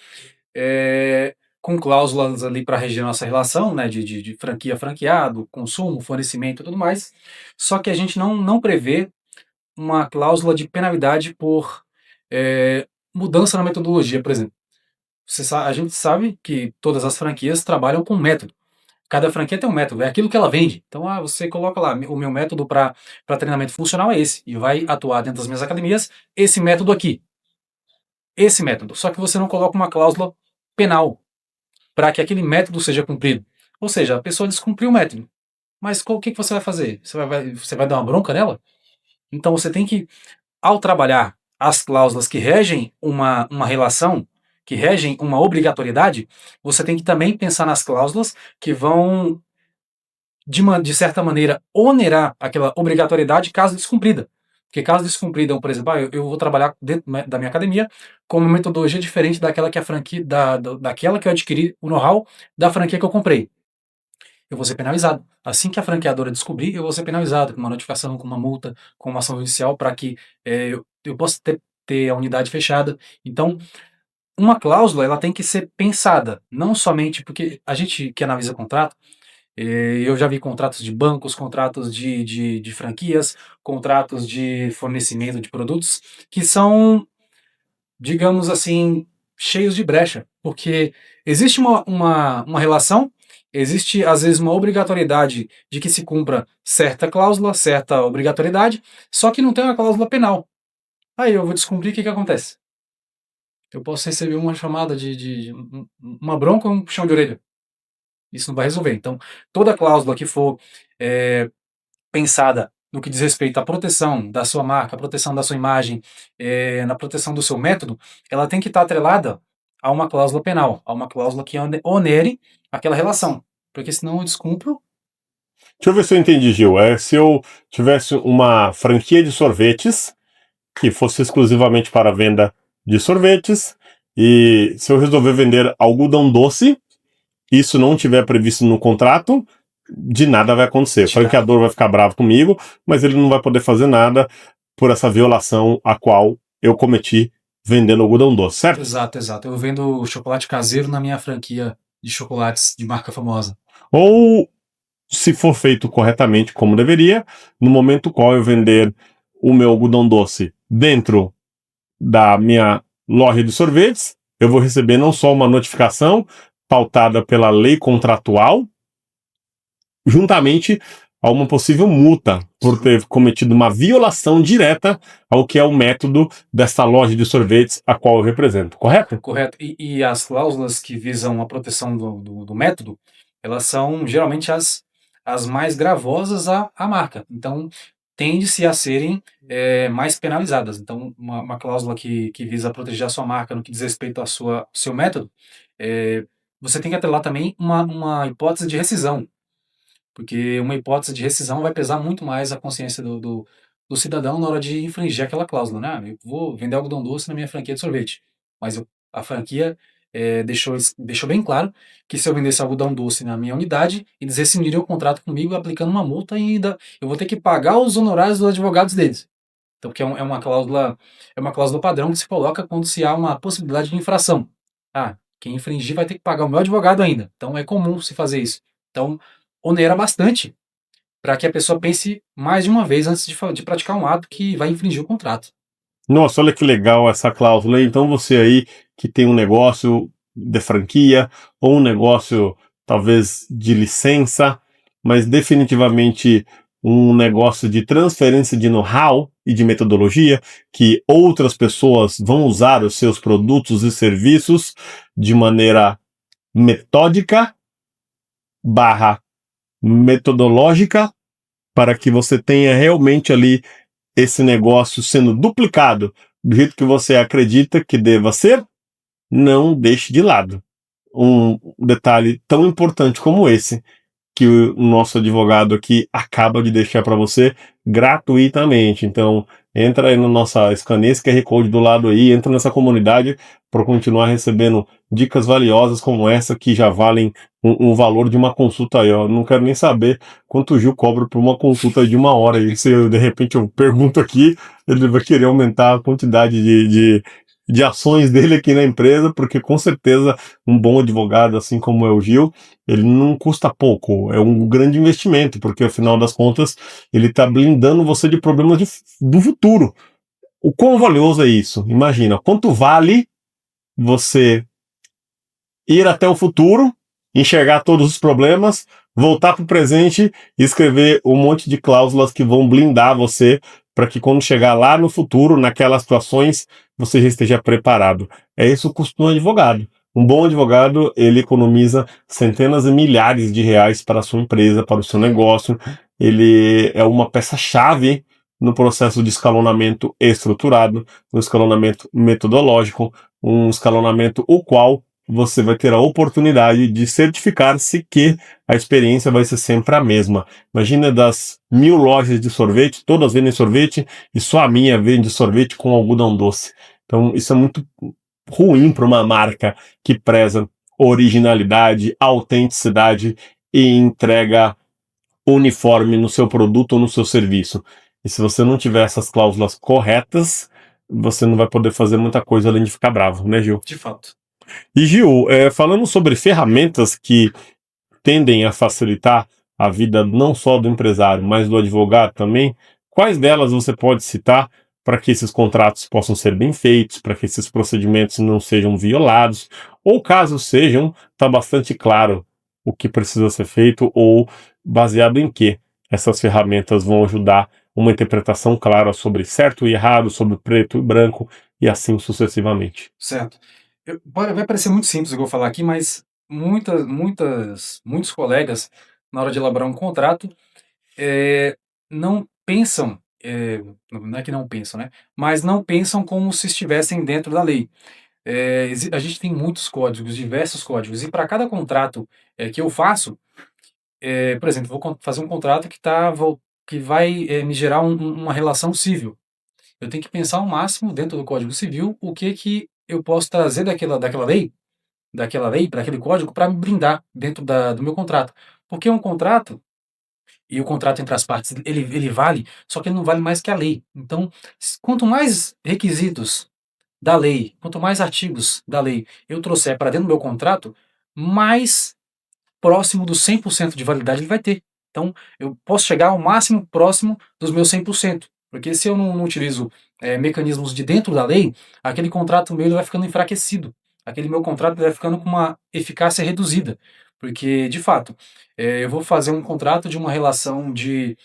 com cláusulas ali para reger nossa relação, né? De franquia a franqueado, consumo, fornecimento e tudo mais. Só que a gente não prevê uma cláusula de penalidade por mudança na metodologia, por exemplo. A gente sabe que todas as franquias trabalham com método. Cada franquia tem um método, é aquilo que ela vende. Então, você coloca lá, o meu método para treinamento funcional é esse, e vai atuar dentro das minhas academias, esse método aqui. Esse método. Só que você não coloca uma cláusula penal para que aquele método seja cumprido. Ou seja, a pessoa descumpriu o método. Mas o que você vai fazer? Você vai dar uma bronca nela? Então você tem que, ao trabalhar as cláusulas que regem uma relação, que regem uma obrigatoriedade, você tem que também pensar nas cláusulas que vão, de certa maneira, onerar aquela obrigatoriedade caso descumprida. Porque caso descumprida, por exemplo, eu vou trabalhar dentro da minha academia com uma metodologia diferente daquela que a franquia, daquela que eu adquiri o know-how da franquia que eu comprei. Eu vou ser penalizado. Assim que a franqueadora descobrir, eu vou ser penalizado com uma notificação, com uma multa, com uma ação judicial para que eu possa ter a unidade fechada. Então, uma cláusula ela tem que ser pensada, não somente porque a gente que analisa contrato, eu já vi contratos de bancos, contratos de franquias, contratos de fornecimento de produtos, que são, digamos assim, cheios de brecha, porque existe uma relação, existe às vezes uma obrigatoriedade de que se cumpra certa cláusula, certa obrigatoriedade, só que não tem uma cláusula penal. Aí eu vou descobrir o que acontece. Eu posso receber uma chamada uma bronca ou um puxão de orelha. Isso não vai resolver. Então, toda cláusula que for pensada no que diz respeito à proteção da sua marca, à proteção da sua imagem, na proteção do seu método, ela tem que estar atrelada a uma cláusula penal, a uma cláusula que onere aquela relação. Porque senão eu descumpro. Deixa eu ver se eu entendi, Gil. Se eu tivesse uma franquia de sorvetes que fosse exclusivamente para venda de sorvetes, e se eu resolver vender algodão doce, isso não tiver previsto no contrato, de nada vai acontecer. O franqueador vai ficar bravo comigo, mas ele não vai poder fazer nada por essa violação a qual eu cometi vendendo algodão doce, certo? Exato, exato. Eu vendo chocolate caseiro na minha franquia de chocolates de marca famosa. Ou, se for feito corretamente como deveria, no momento qual eu vender o meu algodão doce dentro da minha loja de sorvetes, eu vou receber não só uma notificação pautada pela lei contratual, juntamente a uma possível multa por ter cometido uma violação direta ao que é o método dessa loja de sorvetes a qual eu represento, correto? Correto. E as cláusulas que visam a proteção do método, elas são geralmente as mais gravosas à marca. Então, tende-se a serem mais penalizadas. Então, uma cláusula que visa proteger a sua marca no que diz respeito ao seu método, é, você tem que atrelar também uma hipótese de rescisão, porque uma hipótese de rescisão vai pesar muito mais a consciência do cidadão na hora de infringir aquela cláusula, né? Eu vou vender algodão doce na minha franquia de sorvete, mas a franquia deixou bem claro que se eu vendesse algodão doce na minha unidade, eles rescindiriam o contrato comigo aplicando uma multa e ainda eu vou ter que pagar os honorários dos advogados deles. Então, que é uma cláusula padrão que se coloca quando se há uma possibilidade de infração. Ah, quem infringir vai ter que pagar o meu advogado ainda. Então, é comum se fazer isso. Então, onera bastante para que a pessoa pense mais de uma vez antes de praticar um ato que vai infringir o contrato. Nossa, olha que legal essa cláusula, hein? Então você aí que tem um negócio de franquia ou um negócio talvez de licença, mas definitivamente um negócio de transferência de know-how e de metodologia, que outras pessoas vão usar os seus produtos e serviços de maneira metódica barra metodológica para que você tenha realmente ali esse negócio sendo duplicado do jeito que você acredita que deva ser, não deixe de lado um detalhe tão importante como esse que o nosso advogado aqui acaba de deixar para você gratuitamente. Então, entra aí na nossa escaneia esse QR Code do lado aí, entra nessa comunidade para continuar recebendo dicas valiosas como essa que já valem um valor de uma consulta aí, ó. Não quero nem saber quanto o Gil cobra por uma consulta de 1 hora. E se eu, de repente eu pergunto aqui, ele vai querer aumentar a quantidade de ações dele aqui na empresa, porque com certeza um bom advogado, assim como é o Gil, ele não custa pouco, é um grande investimento, porque afinal das contas ele está blindando você de problemas do futuro. O quão valioso é isso? Imagina, quanto vale você ir até o futuro, enxergar todos os problemas, voltar para o presente e escrever um monte de cláusulas que vão blindar você para que quando chegar lá no futuro, naquelas situações, você já esteja preparado. É isso o custo de um advogado. Um bom advogado, ele economiza centenas e milhares de reais para a sua empresa, para o seu negócio. Ele é uma peça-chave no processo de escalonamento estruturado, no escalonamento metodológico, um escalonamento o qual você vai ter a oportunidade de certificar-se que a experiência vai ser sempre a mesma. Imagina das 1000 lojas de sorvete, todas vendem sorvete e só a minha vende sorvete com algodão doce. Então isso é muito ruim para uma marca que preza originalidade, autenticidade e entrega uniforme no seu produto ou no seu serviço. E se você não tiver essas cláusulas corretas, você não vai poder fazer muita coisa além de ficar bravo, né, Gil? De fato. E Gil, falando sobre ferramentas que tendem a facilitar a vida não só do empresário, mas do advogado também, quais delas você pode citar para que esses contratos possam ser bem feitos, para que esses procedimentos não sejam violados, ou caso sejam, está bastante claro o que precisa ser feito ou baseado em que essas ferramentas vão ajudar uma interpretação clara sobre certo e errado, sobre preto e branco e assim sucessivamente. Certo. Vai parecer muito simples o que eu vou falar aqui, mas muitos colegas, na hora de elaborar um contrato, não pensam, não é que não pensam, né? Mas não pensam como se estivessem dentro da lei. A gente tem muitos códigos, diversos códigos, e para cada contrato que eu faço, por exemplo, vou fazer um contrato que vai me gerar uma relação civil. Eu tenho que pensar ao máximo dentro do Código Civil o que eu posso trazer daquela lei para aquele código para me blindar dentro do meu contrato. Porque um contrato, e o contrato entre as partes, ele vale, só que ele não vale mais que a lei. Então, quanto mais requisitos da lei, quanto mais artigos da lei eu trouxer para dentro do meu contrato, mais próximo dos 100% de validade ele vai ter. Então, eu posso chegar ao máximo próximo dos meus 100%, porque se eu não utilizo mecanismos de dentro da lei, aquele contrato meu ele vai ficando enfraquecido. Aquele meu contrato ele vai ficando com uma eficácia reduzida, porque, de fato, eu vou fazer um contrato de uma relação de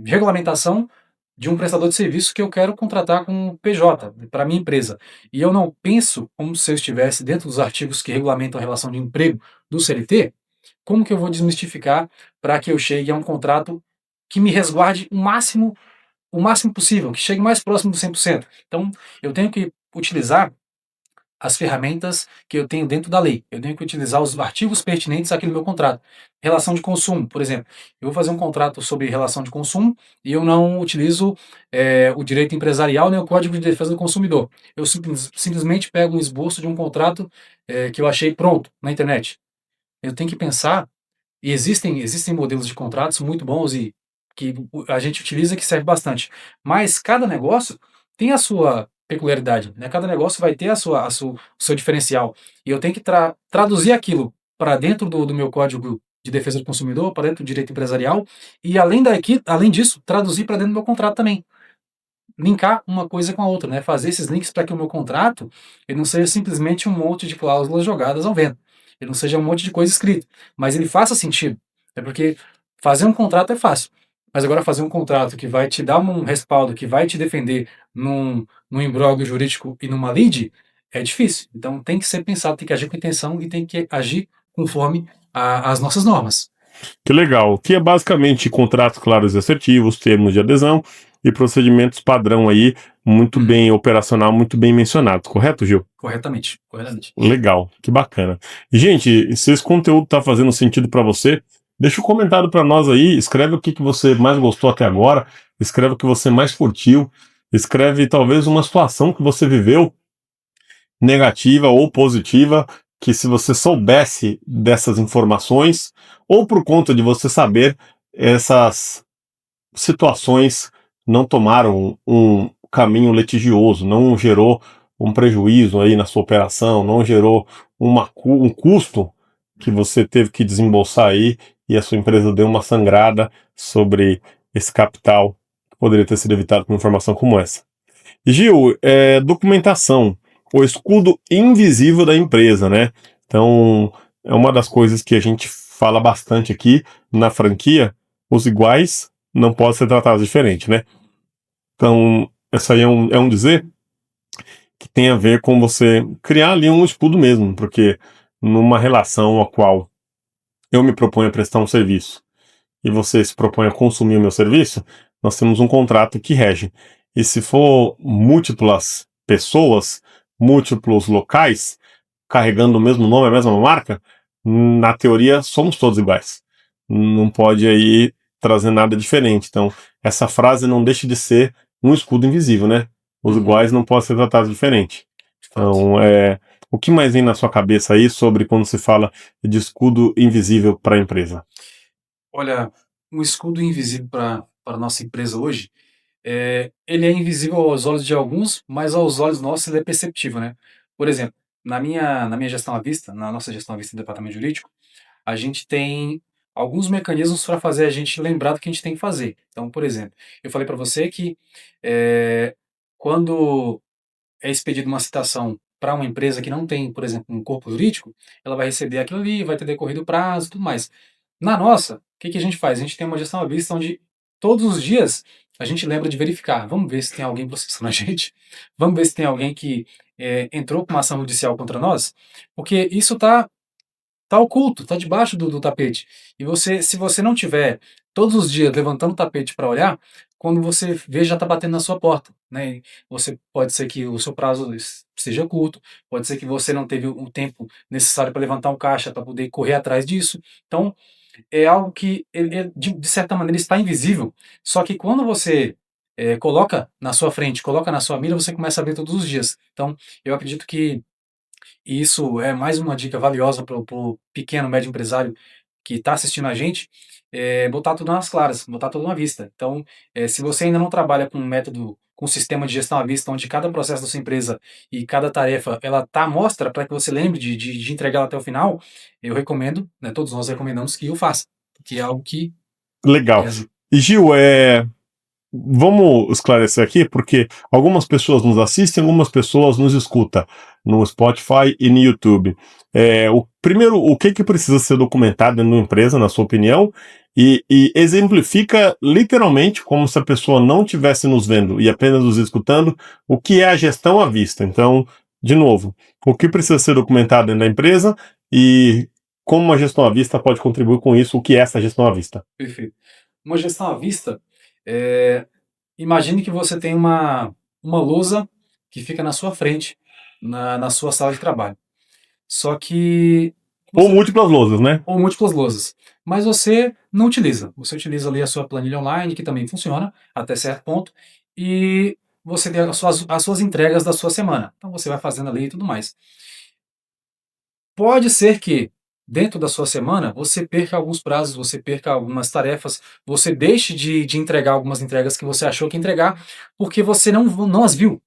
regulamentação de um prestador de serviço que eu quero contratar com o PJ, para a minha empresa. E eu não penso como se eu estivesse dentro dos artigos que regulamentam a relação de emprego do CLT, como que eu vou desmistificar para que eu chegue a um contrato que me resguarde o máximo possível, que chegue mais próximo do 100%. Então, eu tenho que utilizar as ferramentas que eu tenho dentro da lei. Eu tenho que utilizar os artigos pertinentes àquele meu contrato. Relação de consumo, por exemplo. Eu vou fazer um contrato sobre relação de consumo e eu não utilizo o direito empresarial nem o Código de Defesa do Consumidor. Eu simplesmente pego um esboço de um contrato que eu achei pronto na internet. Eu tenho que pensar, e existem modelos de contratos muito bons e que a gente utiliza que serve bastante. Mas cada negócio tem a sua peculiaridade, né? Cada negócio vai ter o seu diferencial. E eu tenho que traduzir aquilo para dentro do meu código de defesa do consumidor, para dentro do direito empresarial, e além disso, traduzir para dentro do meu contrato também. Linkar uma coisa com a outra, né? Fazer esses links para que o meu contrato ele não seja simplesmente um monte de cláusulas jogadas ao vento. Ele não seja um monte de coisa escrita, mas ele faça sentido. É porque fazer um contrato é fácil, mas agora fazer um contrato que vai te dar um respaldo, que vai te defender num imbróglio jurídico e numa lide, é difícil. Então tem que ser pensado, tem que agir com intenção e tem que agir conforme as nossas normas. Que legal. Que é basicamente contratos claros e assertivos, termos de adesão e procedimentos padrão aí, muito bem operacional, muito bem mencionado, correto, Gil? Corretamente, corretamente. Legal, que bacana. Gente, se esse conteúdo está fazendo sentido para você, deixa um comentário para nós aí, escreve o que você mais gostou até agora, escreve o que você mais curtiu, escreve talvez uma situação que você viveu, negativa ou positiva, que se você soubesse dessas informações, ou por conta de você saber, essas situações não tomaram um caminho litigioso, não gerou um prejuízo aí na sua operação, não gerou um custo que você teve que desembolsar aí e a sua empresa deu uma sangrada sobre esse capital que poderia ter sido evitado com informação como essa. Gil, documentação, o escudo invisível da empresa, né? Então, é uma das coisas que a gente fala bastante aqui na franquia, os iguais não podem ser tratados diferente, né? Então, essa aí é um dizer que tem a ver com você criar ali um escudo mesmo, porque numa relação a qual eu me proponho a prestar um serviço e você se propõe a consumir o meu serviço, nós temos um contrato que rege. E se for múltiplas pessoas, múltiplos locais, carregando o mesmo nome, a mesma marca, na teoria somos todos iguais. Não pode aí trazer nada diferente. Então, essa frase não deixa de ser um escudo invisível, né? Os iguais não podem ser tratados diferente. Então, o que mais vem na sua cabeça aí sobre quando se fala de escudo invisível para a empresa? Olha, um escudo invisível para a nossa empresa hoje, ele é invisível aos olhos de alguns, mas aos olhos nossos ele é perceptível, né? Por exemplo, na minha gestão à vista, na nossa gestão à vista do departamento jurídico, a gente tem alguns mecanismos para fazer a gente lembrar do que a gente tem que fazer. Então, por exemplo, eu falei para você que quando é expedida uma citação para uma empresa que não tem, por exemplo, um corpo jurídico, ela vai receber aquilo ali, vai ter decorrido o prazo e tudo mais. Na nossa, o que a gente faz? A gente tem uma gestão à vista onde todos os dias a gente lembra de verificar. Vamos ver se tem alguém processando a gente. Vamos ver se tem alguém que entrou com uma ação judicial contra nós. Porque isso tá oculto, tá debaixo do tapete. E se você não tiver todos os dias levantando o tapete para olhar, quando você vê já tá batendo na sua porta, né? E pode ser que o seu prazo seja curto, pode ser que você não teve o tempo necessário para levantar um caixa para poder correr atrás disso. Então, é algo que de certa maneira está invisível, só que quando você coloca na sua frente, coloca na sua mira, você começa a ver todos os dias. Então, eu acredito que isso é mais uma dica valiosa para o pequeno, médio empresário que está assistindo a gente, botar tudo nas claras, botar tudo à vista. Então, se você ainda não trabalha com um método, com um sistema de gestão à vista, onde cada processo da sua empresa e cada tarefa, ela tá à mostra para que você lembre de entregá-la até o final, eu recomendo, né, todos nós recomendamos que o faça, que é algo que Legal. ajuda. E Gil, vamos esclarecer aqui, porque algumas pessoas nos assistem, algumas pessoas nos escutam no Spotify e no YouTube. Primeiro, o que precisa ser documentado numa empresa, na sua opinião, e exemplifica literalmente, como se a pessoa não estivesse nos vendo e apenas nos escutando, o que é a gestão à vista. Então, de novo, o que precisa ser documentado dentro da empresa e como uma gestão à vista pode contribuir com isso, o que é essa gestão à vista? Perfeito. Uma gestão à vista, imagine que você tem uma lousa que fica na sua frente, na sua sala de trabalho. Só que Ou múltiplas lousas, né? ou múltiplas lousas. Mas você não utiliza. Você utiliza ali a sua planilha online, que também funciona até certo ponto, e você tem as suas entregas da sua semana. Então você vai fazendo ali e tudo mais. Pode ser que, dentro da sua semana, você perca alguns prazos, você perca algumas tarefas, você deixe de entregar algumas entregas que você achou que ia entregar, porque você não as viu,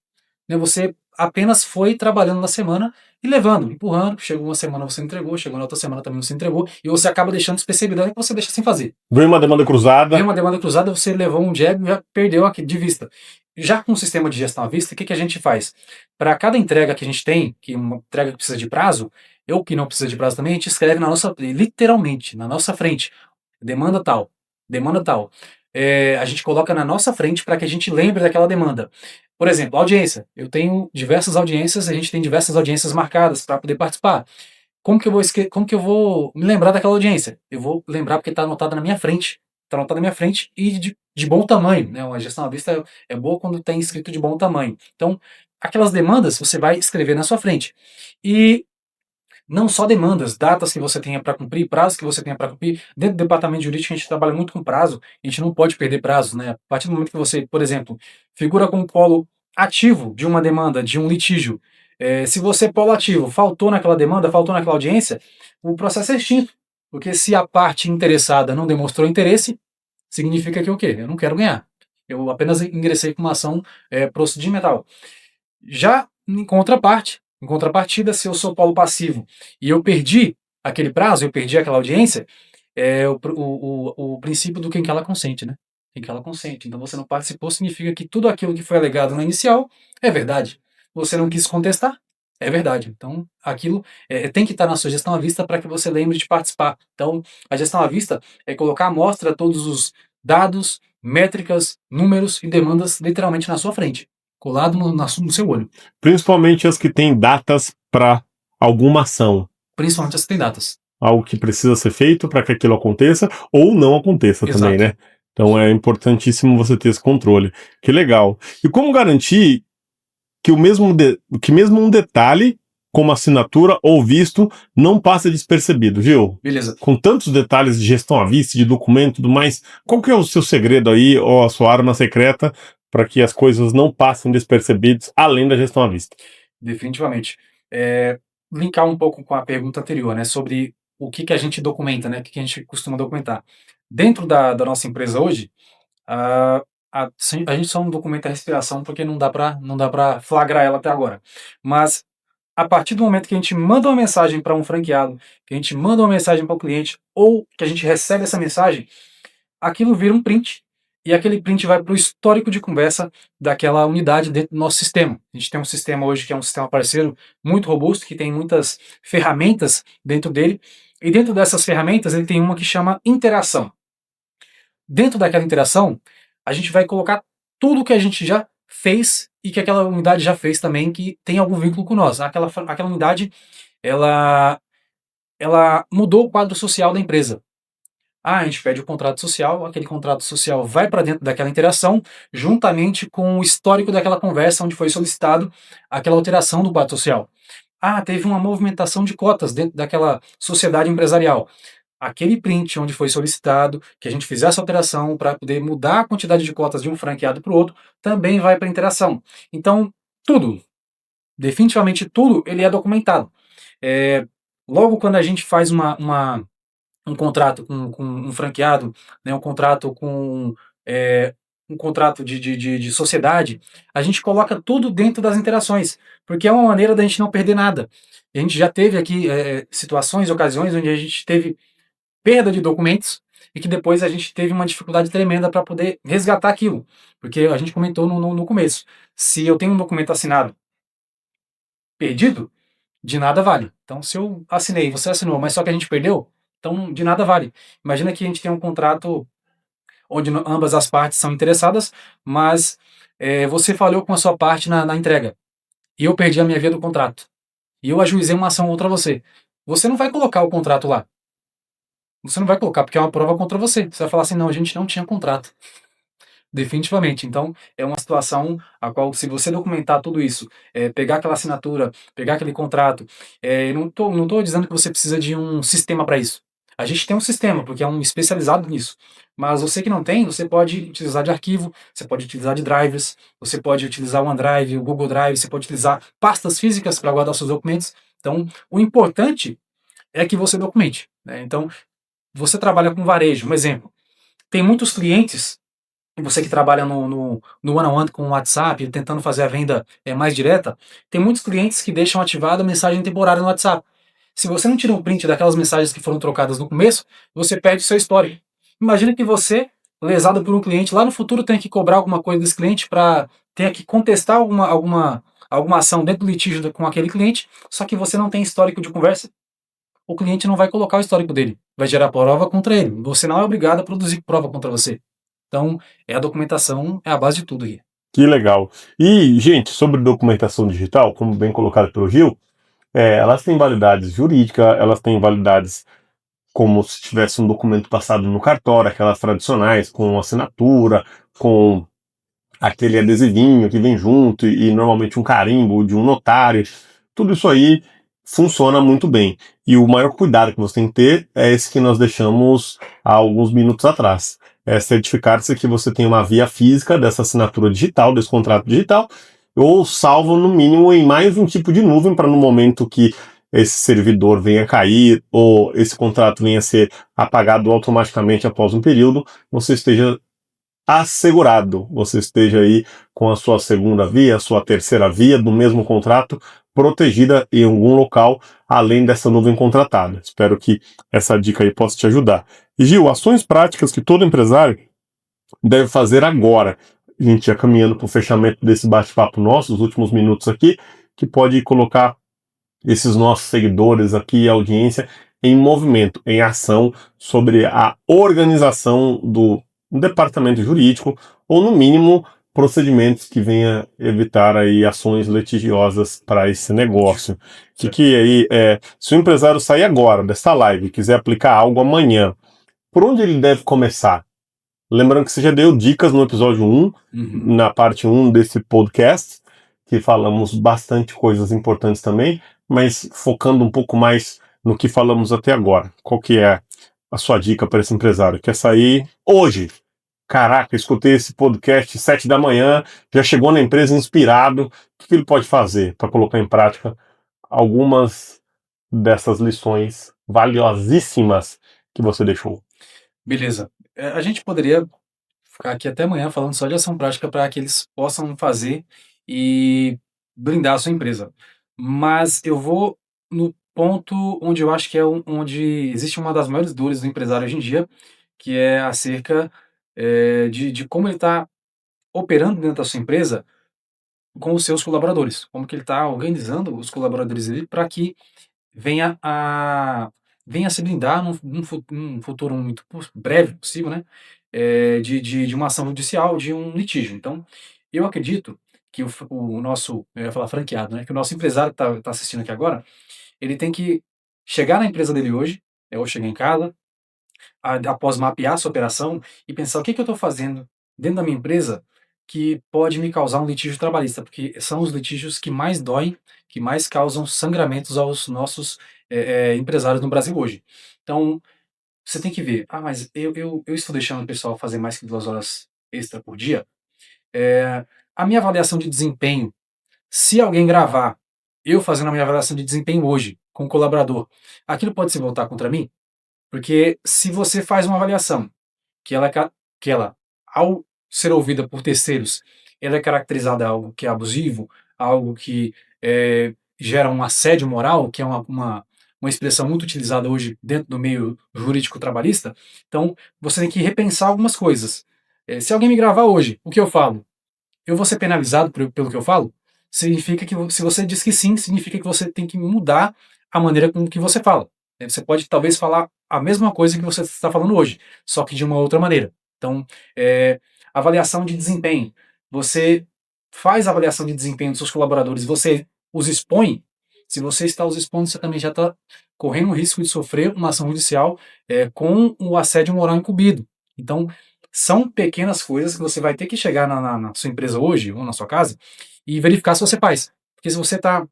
né? Você apenas foi trabalhando na semana e levando, empurrando. Chegou uma semana você entregou, chegou na outra semana também você entregou, e você acaba deixando despercebido que você deixa sem fazer. Vem uma demanda Vem cruzada. uma demanda cruzada, você levou um jab e já perdeu aqui de vista. Já com o sistema de gestão à vista, o que a gente faz? Para cada entrega que a gente tem, que uma entrega que precisa de prazo, ou que não precisa de prazo também, a gente escreve literalmente, na nossa frente, demanda tal, demanda tal. A gente coloca na nossa frente para que a gente lembre daquela demanda. Por exemplo, audiência. Eu tenho diversas audiências, a gente tem diversas audiências marcadas para poder participar. Como que eu vou me lembrar daquela audiência? Eu vou lembrar porque está anotada na minha frente. Está anotada na minha frente e de bom tamanho, né? Uma gestão à vista é boa quando tem escrito de bom tamanho. Então, aquelas demandas você vai escrever na sua frente. E não só demandas, datas que você tenha para cumprir, prazos que você tenha para cumprir. Dentro do departamento jurídico, a gente trabalha muito com prazo, a gente não pode perder prazos, né? A partir do momento que você, por exemplo, figura como polo ativo de uma demanda, de um litígio, se você é polo ativo, faltou naquela demanda, faltou naquela audiência, o processo é extinto. Porque se a parte interessada não demonstrou interesse, significa que o quê? Eu não quero ganhar. Eu apenas ingressei com uma ação procedimental. Já em contrapartida, se eu sou polo passivo e eu perdi aquele prazo, eu perdi aquela audiência, é o princípio do quem cala consente, né? Quem cala consente. Então você não participou significa que tudo aquilo que foi alegado na inicial é verdade. Você não quis contestar, é verdade. Então aquilo tem que estar na sua gestão à vista para que você lembre de participar. Então a gestão à vista é colocar à mostra todos os dados, métricas, números e demandas literalmente na sua frente, colado no seu olho. Principalmente as que têm datas para alguma ação. Principalmente as que têm datas. Algo que precisa ser feito para que aquilo aconteça ou não aconteça também, Exato. né? Então é importantíssimo você ter esse controle. Que legal. E como garantir que que mesmo um detalhe, como assinatura ou visto, não passe despercebido, viu? Beleza. Com tantos detalhes de gestão à vista, de documento e tudo mais, qual que é o seu segredo aí, ou a sua arma secreta, para que as coisas não passem despercebidas, além da gestão à vista? Definitivamente. Linkar um pouco com a pergunta anterior, né, sobre o que a gente documenta, né, o que a gente costuma documentar. Dentro da nossa empresa hoje, a, a gente só não documenta a respiração porque não dá para flagrar ela até agora. Mas a partir do momento que a gente manda uma mensagem para um franqueado, que a gente manda uma mensagem para o cliente, ou que a gente recebe essa mensagem, aquilo vira um print, e aquele print vai para o histórico de conversa daquela unidade dentro do nosso sistema. A gente tem um sistema hoje que é um sistema parceiro muito robusto, que tem muitas ferramentas dentro dele, e dentro dessas ferramentas ele tem uma que chama interação. Dentro daquela interação, a gente vai colocar tudo que a gente já fez e que aquela unidade já fez também, que tem algum vínculo com nós. Aquela unidade, ela mudou o quadro social da empresa. A gente pede o contrato social, aquele contrato social vai para dentro daquela interação, juntamente com o histórico daquela conversa onde foi solicitado aquela alteração do quadro social. Teve uma movimentação de cotas dentro daquela sociedade empresarial. Aquele print onde foi solicitado que a gente fizesse essa alteração para poder mudar a quantidade de cotas de um franqueado para o outro, também vai para a interação. Então, tudo, definitivamente tudo, ele é documentado. Logo quando a gente faz um contrato com um franqueado, né, um contrato de sociedade, a gente coloca tudo dentro das interações, porque é uma maneira da gente não perder nada. A gente já teve aqui situações, ocasiões onde a gente teve perda de documentos e que depois a gente teve uma dificuldade tremenda para poder resgatar aquilo, porque a gente comentou no começo, se eu tenho um documento assinado perdido, de nada vale. Então, se eu assinei, você assinou, mas só que a gente perdeu, então de nada vale. Imagina que a gente tem um contrato onde ambas as partes são interessadas, mas você falhou com a sua parte na entrega, e eu perdi a minha via do contrato, e eu ajuizei uma ação contra você. você não vai colocar o contrato lá. Você não vai colocar porque é uma prova contra você. Você vai falar assim, não, a gente não tinha contrato. Definitivamente. Então, é uma situação a qual, se você documentar tudo isso, pegar aquela assinatura, pegar aquele contrato, não tô dizendo que você precisa de um sistema para isso. A gente tem um sistema, porque é um especializado nisso. Mas você que não tem, você pode utilizar de arquivo, você pode utilizar de drivers, você pode utilizar o OneDrive, o Google Drive, você pode utilizar pastas físicas para guardar seus documentos. Então, o importante é que você documente, né? Então, você trabalha com varejo, um exemplo. Tem muitos clientes, e você que trabalha no one-on-one com o WhatsApp, tentando fazer a venda mais direta, tem muitos clientes que deixam ativada a mensagem temporária no WhatsApp. Se você não tira um print daquelas mensagens que foram trocadas no começo, você perde o seu histórico. Imagina que você, lesado por um cliente, lá no futuro tenha que cobrar alguma coisa desse cliente para tenha que contestar alguma ação dentro do litígio com aquele cliente, só que você não tem histórico de conversa. O cliente não vai colocar o histórico dele, vai gerar prova contra ele. Você não é obrigado a produzir prova contra você. Então, a documentação é a base de tudo aqui. Que legal. E, gente, sobre documentação digital, como bem colocado pelo Gil, elas têm validades jurídicas, elas têm validades como se tivesse um documento passado no cartório, aquelas tradicionais, com assinatura, com aquele adesivinho que vem junto e normalmente um carimbo de um notário. Tudo isso aí funciona muito bem. E o maior cuidado que você tem que ter é esse que nós deixamos há alguns minutos atrás. É certificar-se que você tem uma via física dessa assinatura digital, desse contrato digital, ou salvo no mínimo em mais um tipo de nuvem para no momento que esse servidor venha cair ou esse contrato venha a ser apagado automaticamente após um período, você esteja assegurado, você esteja aí com a sua segunda via, a sua terceira via do mesmo contrato, protegida em algum local, além dessa nuvem contratada. Espero que essa dica aí possa te ajudar. E Gil, ações práticas que todo empresário deve fazer agora. A gente já caminhando para o fechamento desse bate-papo nosso, os últimos minutos aqui, que pode colocar esses nossos seguidores aqui, a audiência, em movimento, em ação sobre a organização do departamento jurídico, ou no mínimo procedimentos que venha evitar aí ações litigiosas para esse negócio. Que aí, se o empresário sair agora dessa live e quiser aplicar algo amanhã, por onde ele deve começar? Lembrando que você já deu dicas no episódio 1, na parte 1 desse podcast, que falamos bastante coisas importantes também, mas focando um pouco mais no que falamos até agora. Qual que é a sua dica para esse empresário? Quer sair hoje? Caraca, escutei esse podcast 7 da manhã, já chegou na empresa inspirado. O que ele pode fazer para colocar em prática algumas dessas lições valiosíssimas que você deixou? Beleza. A gente poderia ficar aqui até amanhã falando só de ação prática para que eles possam fazer e blindar a sua empresa. Mas eu vou no ponto onde eu acho que é onde existe uma das maiores dores do empresário hoje em dia, que é acerca de como ele está operando dentro da sua empresa com os seus colaboradores, como que ele está organizando os colaboradores dele para que venha a venha a se blindar num futuro muito breve possível, né, de uma ação judicial, de um litígio. Então, eu acredito que o nosso, eu ia falar franqueado, né, que o nosso empresário que está assistindo aqui agora, ele tem que chegar na empresa dele hoje, ou chegar em casa, após mapear a sua operação e pensar o que que eu estou fazendo dentro da minha empresa que pode me causar um litígio trabalhista, porque são os litígios que mais doem, que mais causam sangramentos aos nossos empresários no Brasil hoje. Então, você tem que ver, mas eu estou deixando o pessoal fazer mais que 2 horas extra por dia. A minha avaliação de desempenho, se alguém gravar eu fazendo a minha avaliação de desempenho hoje com o colaborador, aquilo pode se voltar contra mim? Porque se você faz uma avaliação que ela, que ela, ao ser ouvida por terceiros, ela é caracterizada algo que é abusivo, algo que gera um assédio moral, que é uma expressão muito utilizada hoje dentro do meio jurídico trabalhista, então você tem que repensar algumas coisas. Se alguém me gravar hoje, o que eu falo? Eu vou ser penalizado pelo que eu falo? Significa que, se você diz que sim, significa que você tem que mudar a maneira com que você fala. Você pode talvez falar a mesma coisa que você está falando hoje, só que de uma outra maneira. Então, avaliação de desempenho. Você faz a avaliação de desempenho dos seus colaboradores, você os expõe. Se você está os expondo, você também já está correndo o risco de sofrer uma ação judicial com o assédio moral incumbido. Então, são pequenas coisas que você vai ter que chegar na sua empresa hoje, ou na sua casa, e verificar se você faz. Porque se você está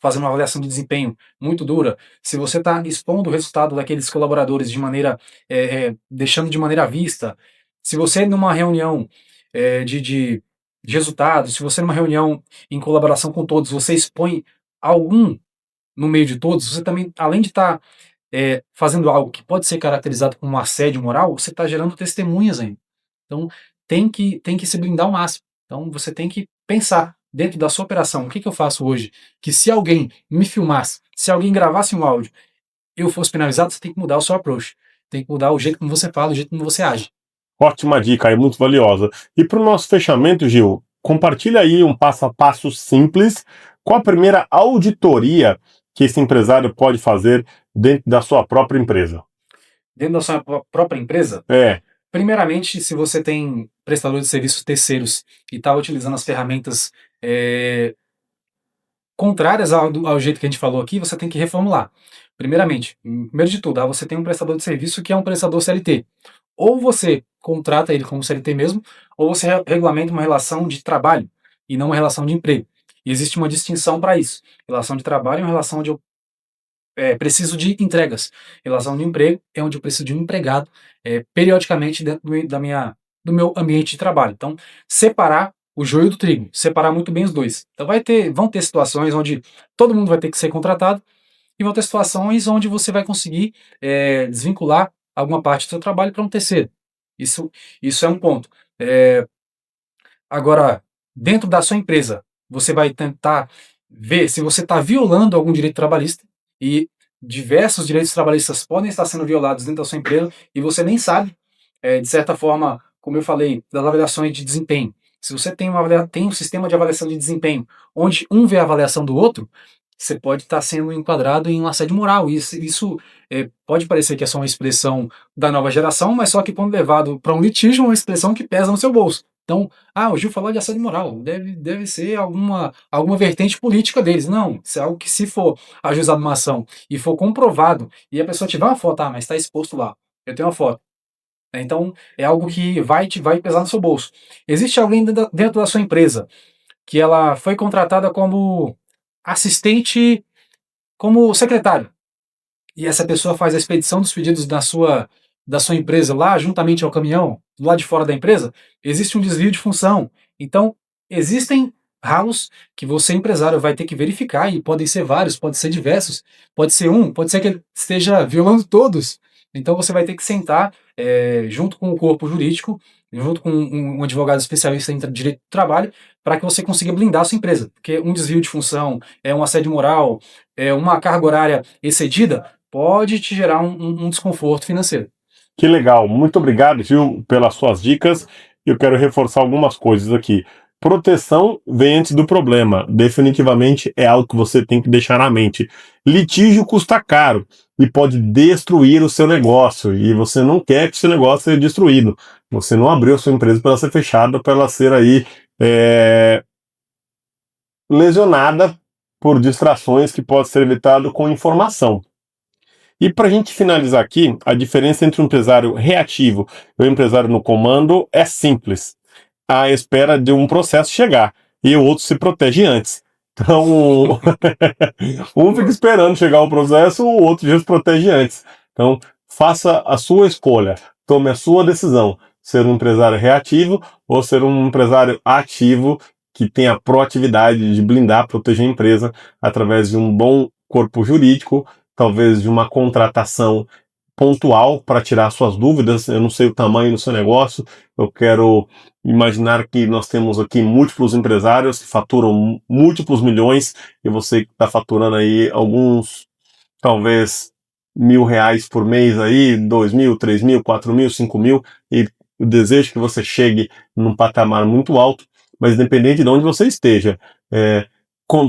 fazendo uma avaliação de desempenho muito dura, se você está expondo o resultado daqueles colaboradores de maneira, deixando de maneira à vista, se você numa reunião de resultados, se você numa reunião em colaboração com todos, você expõe algum no meio de todos, você também, além de estar fazendo algo que pode ser caracterizado como um assédio moral, você está gerando testemunhas ainda. Então, tem que se blindar ao máximo. Então, você tem que pensar dentro da sua operação, o que eu faço hoje? Que se alguém me filmasse, se alguém gravasse um áudio, eu fosse penalizado, você tem que mudar o seu approach. Tem que mudar o jeito como você fala, o jeito como você age. Ótima dica aí, muito valiosa. E para o nosso fechamento, Gil, compartilha aí um passo a passo simples. Qual a primeira auditoria que esse empresário pode fazer dentro da sua própria empresa? Dentro da sua própria empresa, É, primeiramente, se você tem prestador de serviços terceiros e está utilizando as ferramentas contrárias ao jeito que a gente falou aqui, você tem que reformular. Primeiramente, primeiro de tudo, você tem um prestador de serviço que é um prestador CLT. Ou você contrata ele como CLT mesmo, ou você regulamenta uma relação de trabalho e não uma relação de emprego. E existe uma distinção para isso. Relação de trabalho é uma relação onde eu preciso de entregas. Relação de emprego é onde eu preciso de um empregado periodicamente dentro do meu ambiente de trabalho. Então, separar o joio do trigo, separar muito bem os dois. Então, vão ter situações onde todo mundo vai ter que ser contratado e vão ter situações onde você vai conseguir desvincular alguma parte do seu trabalho para um terceiro. Isso é um ponto. Agora, dentro da sua empresa, você vai tentar ver se você está violando algum direito trabalhista, e diversos direitos trabalhistas podem estar sendo violados dentro da sua empresa e você nem sabe, de certa forma, como eu falei, das avaliações de desempenho. Se você tem um sistema de avaliação de desempenho onde um vê a avaliação do outro, você pode estar sendo enquadrado em um assédio moral. Isso pode parecer que é só uma expressão da nova geração, mas só que quando levado para um litígio, é uma expressão que pesa no seu bolso. Então, o Gil falou de assédio moral, deve ser alguma vertente política deles. Não, isso é algo que, se for ajuizado numa ação e for comprovado, e a pessoa tiver uma foto, mas está exposto lá, eu tenho uma foto. Então, é algo que vai pesar no seu bolso. Existe alguém dentro da sua empresa que ela foi contratada como assistente, como secretário, e essa pessoa faz a expedição dos pedidos da sua empresa lá, juntamente ao caminhão, do lado de fora da empresa, existe um desvio de função. Então, existem ralos que você, empresário, vai ter que verificar, e podem ser vários, pode ser diversos, pode ser pode ser que ele esteja violando todos. Então, você vai ter que sentar junto com o corpo jurídico, junto com um advogado especialista em direito do trabalho, para que você consiga blindar a sua empresa. Porque um desvio de função, um assédio moral, uma carga horária excedida, pode te gerar um desconforto financeiro. que legal. Muito obrigado, Gil, pelas suas dicas. Eu quero reforçar algumas coisas aqui. Proteção vem antes do problema. Definitivamente é algo que você tem que deixar na mente. Litígio custa caro e pode destruir o seu negócio. E você não quer que o seu negócio seja destruído. Você não abriu a sua empresa para ela ser fechada, para ela ser aí lesionada por distrações que pode ser evitado com informação. E para a gente finalizar aqui, a diferença entre um empresário reativo e um empresário no comando é simples. À espera de um processo chegar, e o outro se protege antes. Então, um fica esperando chegar o processo, o outro já se protege antes. Então, faça a sua escolha, tome a sua decisão, ser um empresário reativo ou ser um empresário ativo que tenha a proatividade de blindar, proteger a empresa através de um bom corpo jurídico, talvez de uma contratação pontual para tirar suas dúvidas. Eu não sei o tamanho do seu negócio, eu quero imaginar que nós temos aqui múltiplos empresários que faturam múltiplos milhões, e você que está faturando aí alguns, talvez, R$ 1.000 por mês aí, 2.000, 3.000, 4.000, 5.000, e eu desejo que você chegue num patamar muito alto, mas independente de onde você esteja,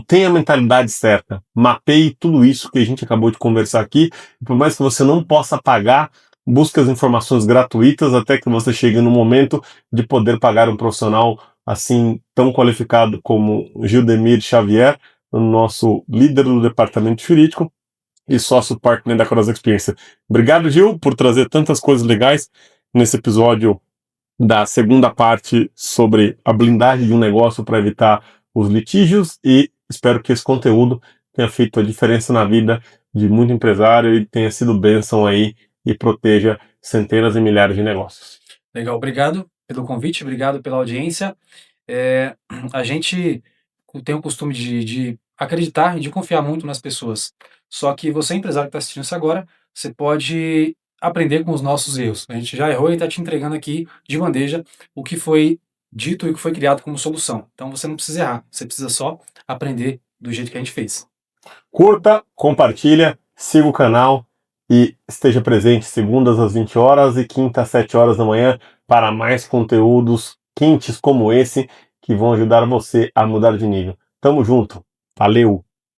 tenha a mentalidade certa, mapeie tudo isso que a gente acabou de conversar aqui, e por mais que você não possa pagar, busque as informações gratuitas até que você chegue no momento de poder pagar um profissional assim tão qualificado como Gildemir Xavier, o nosso líder do departamento jurídico, e sócio partner da Cross Experience. Obrigado, Gil, por trazer tantas coisas legais nesse episódio da segunda parte sobre a blindagem de um negócio para evitar os litígios, e espero que esse conteúdo tenha feito a diferença na vida de muito empresário e tenha sido bênção aí e proteja centenas e milhares de negócios. Legal, obrigado pelo convite, obrigado pela audiência. A gente tem o costume de acreditar e de confiar muito nas pessoas. Só que você, empresário que está assistindo isso agora, você pode aprender com os nossos erros. A gente já errou e está te entregando aqui de bandeja o que foi dito e o que foi criado como solução. Então você não precisa errar, você precisa só aprender do jeito que a gente fez. Curta, compartilha, siga o canal e esteja presente segundas às 20 horas e quinta às 7 horas da manhã para mais conteúdos quentes como esse que vão ajudar você a mudar de nível. Tamo junto. Valeu!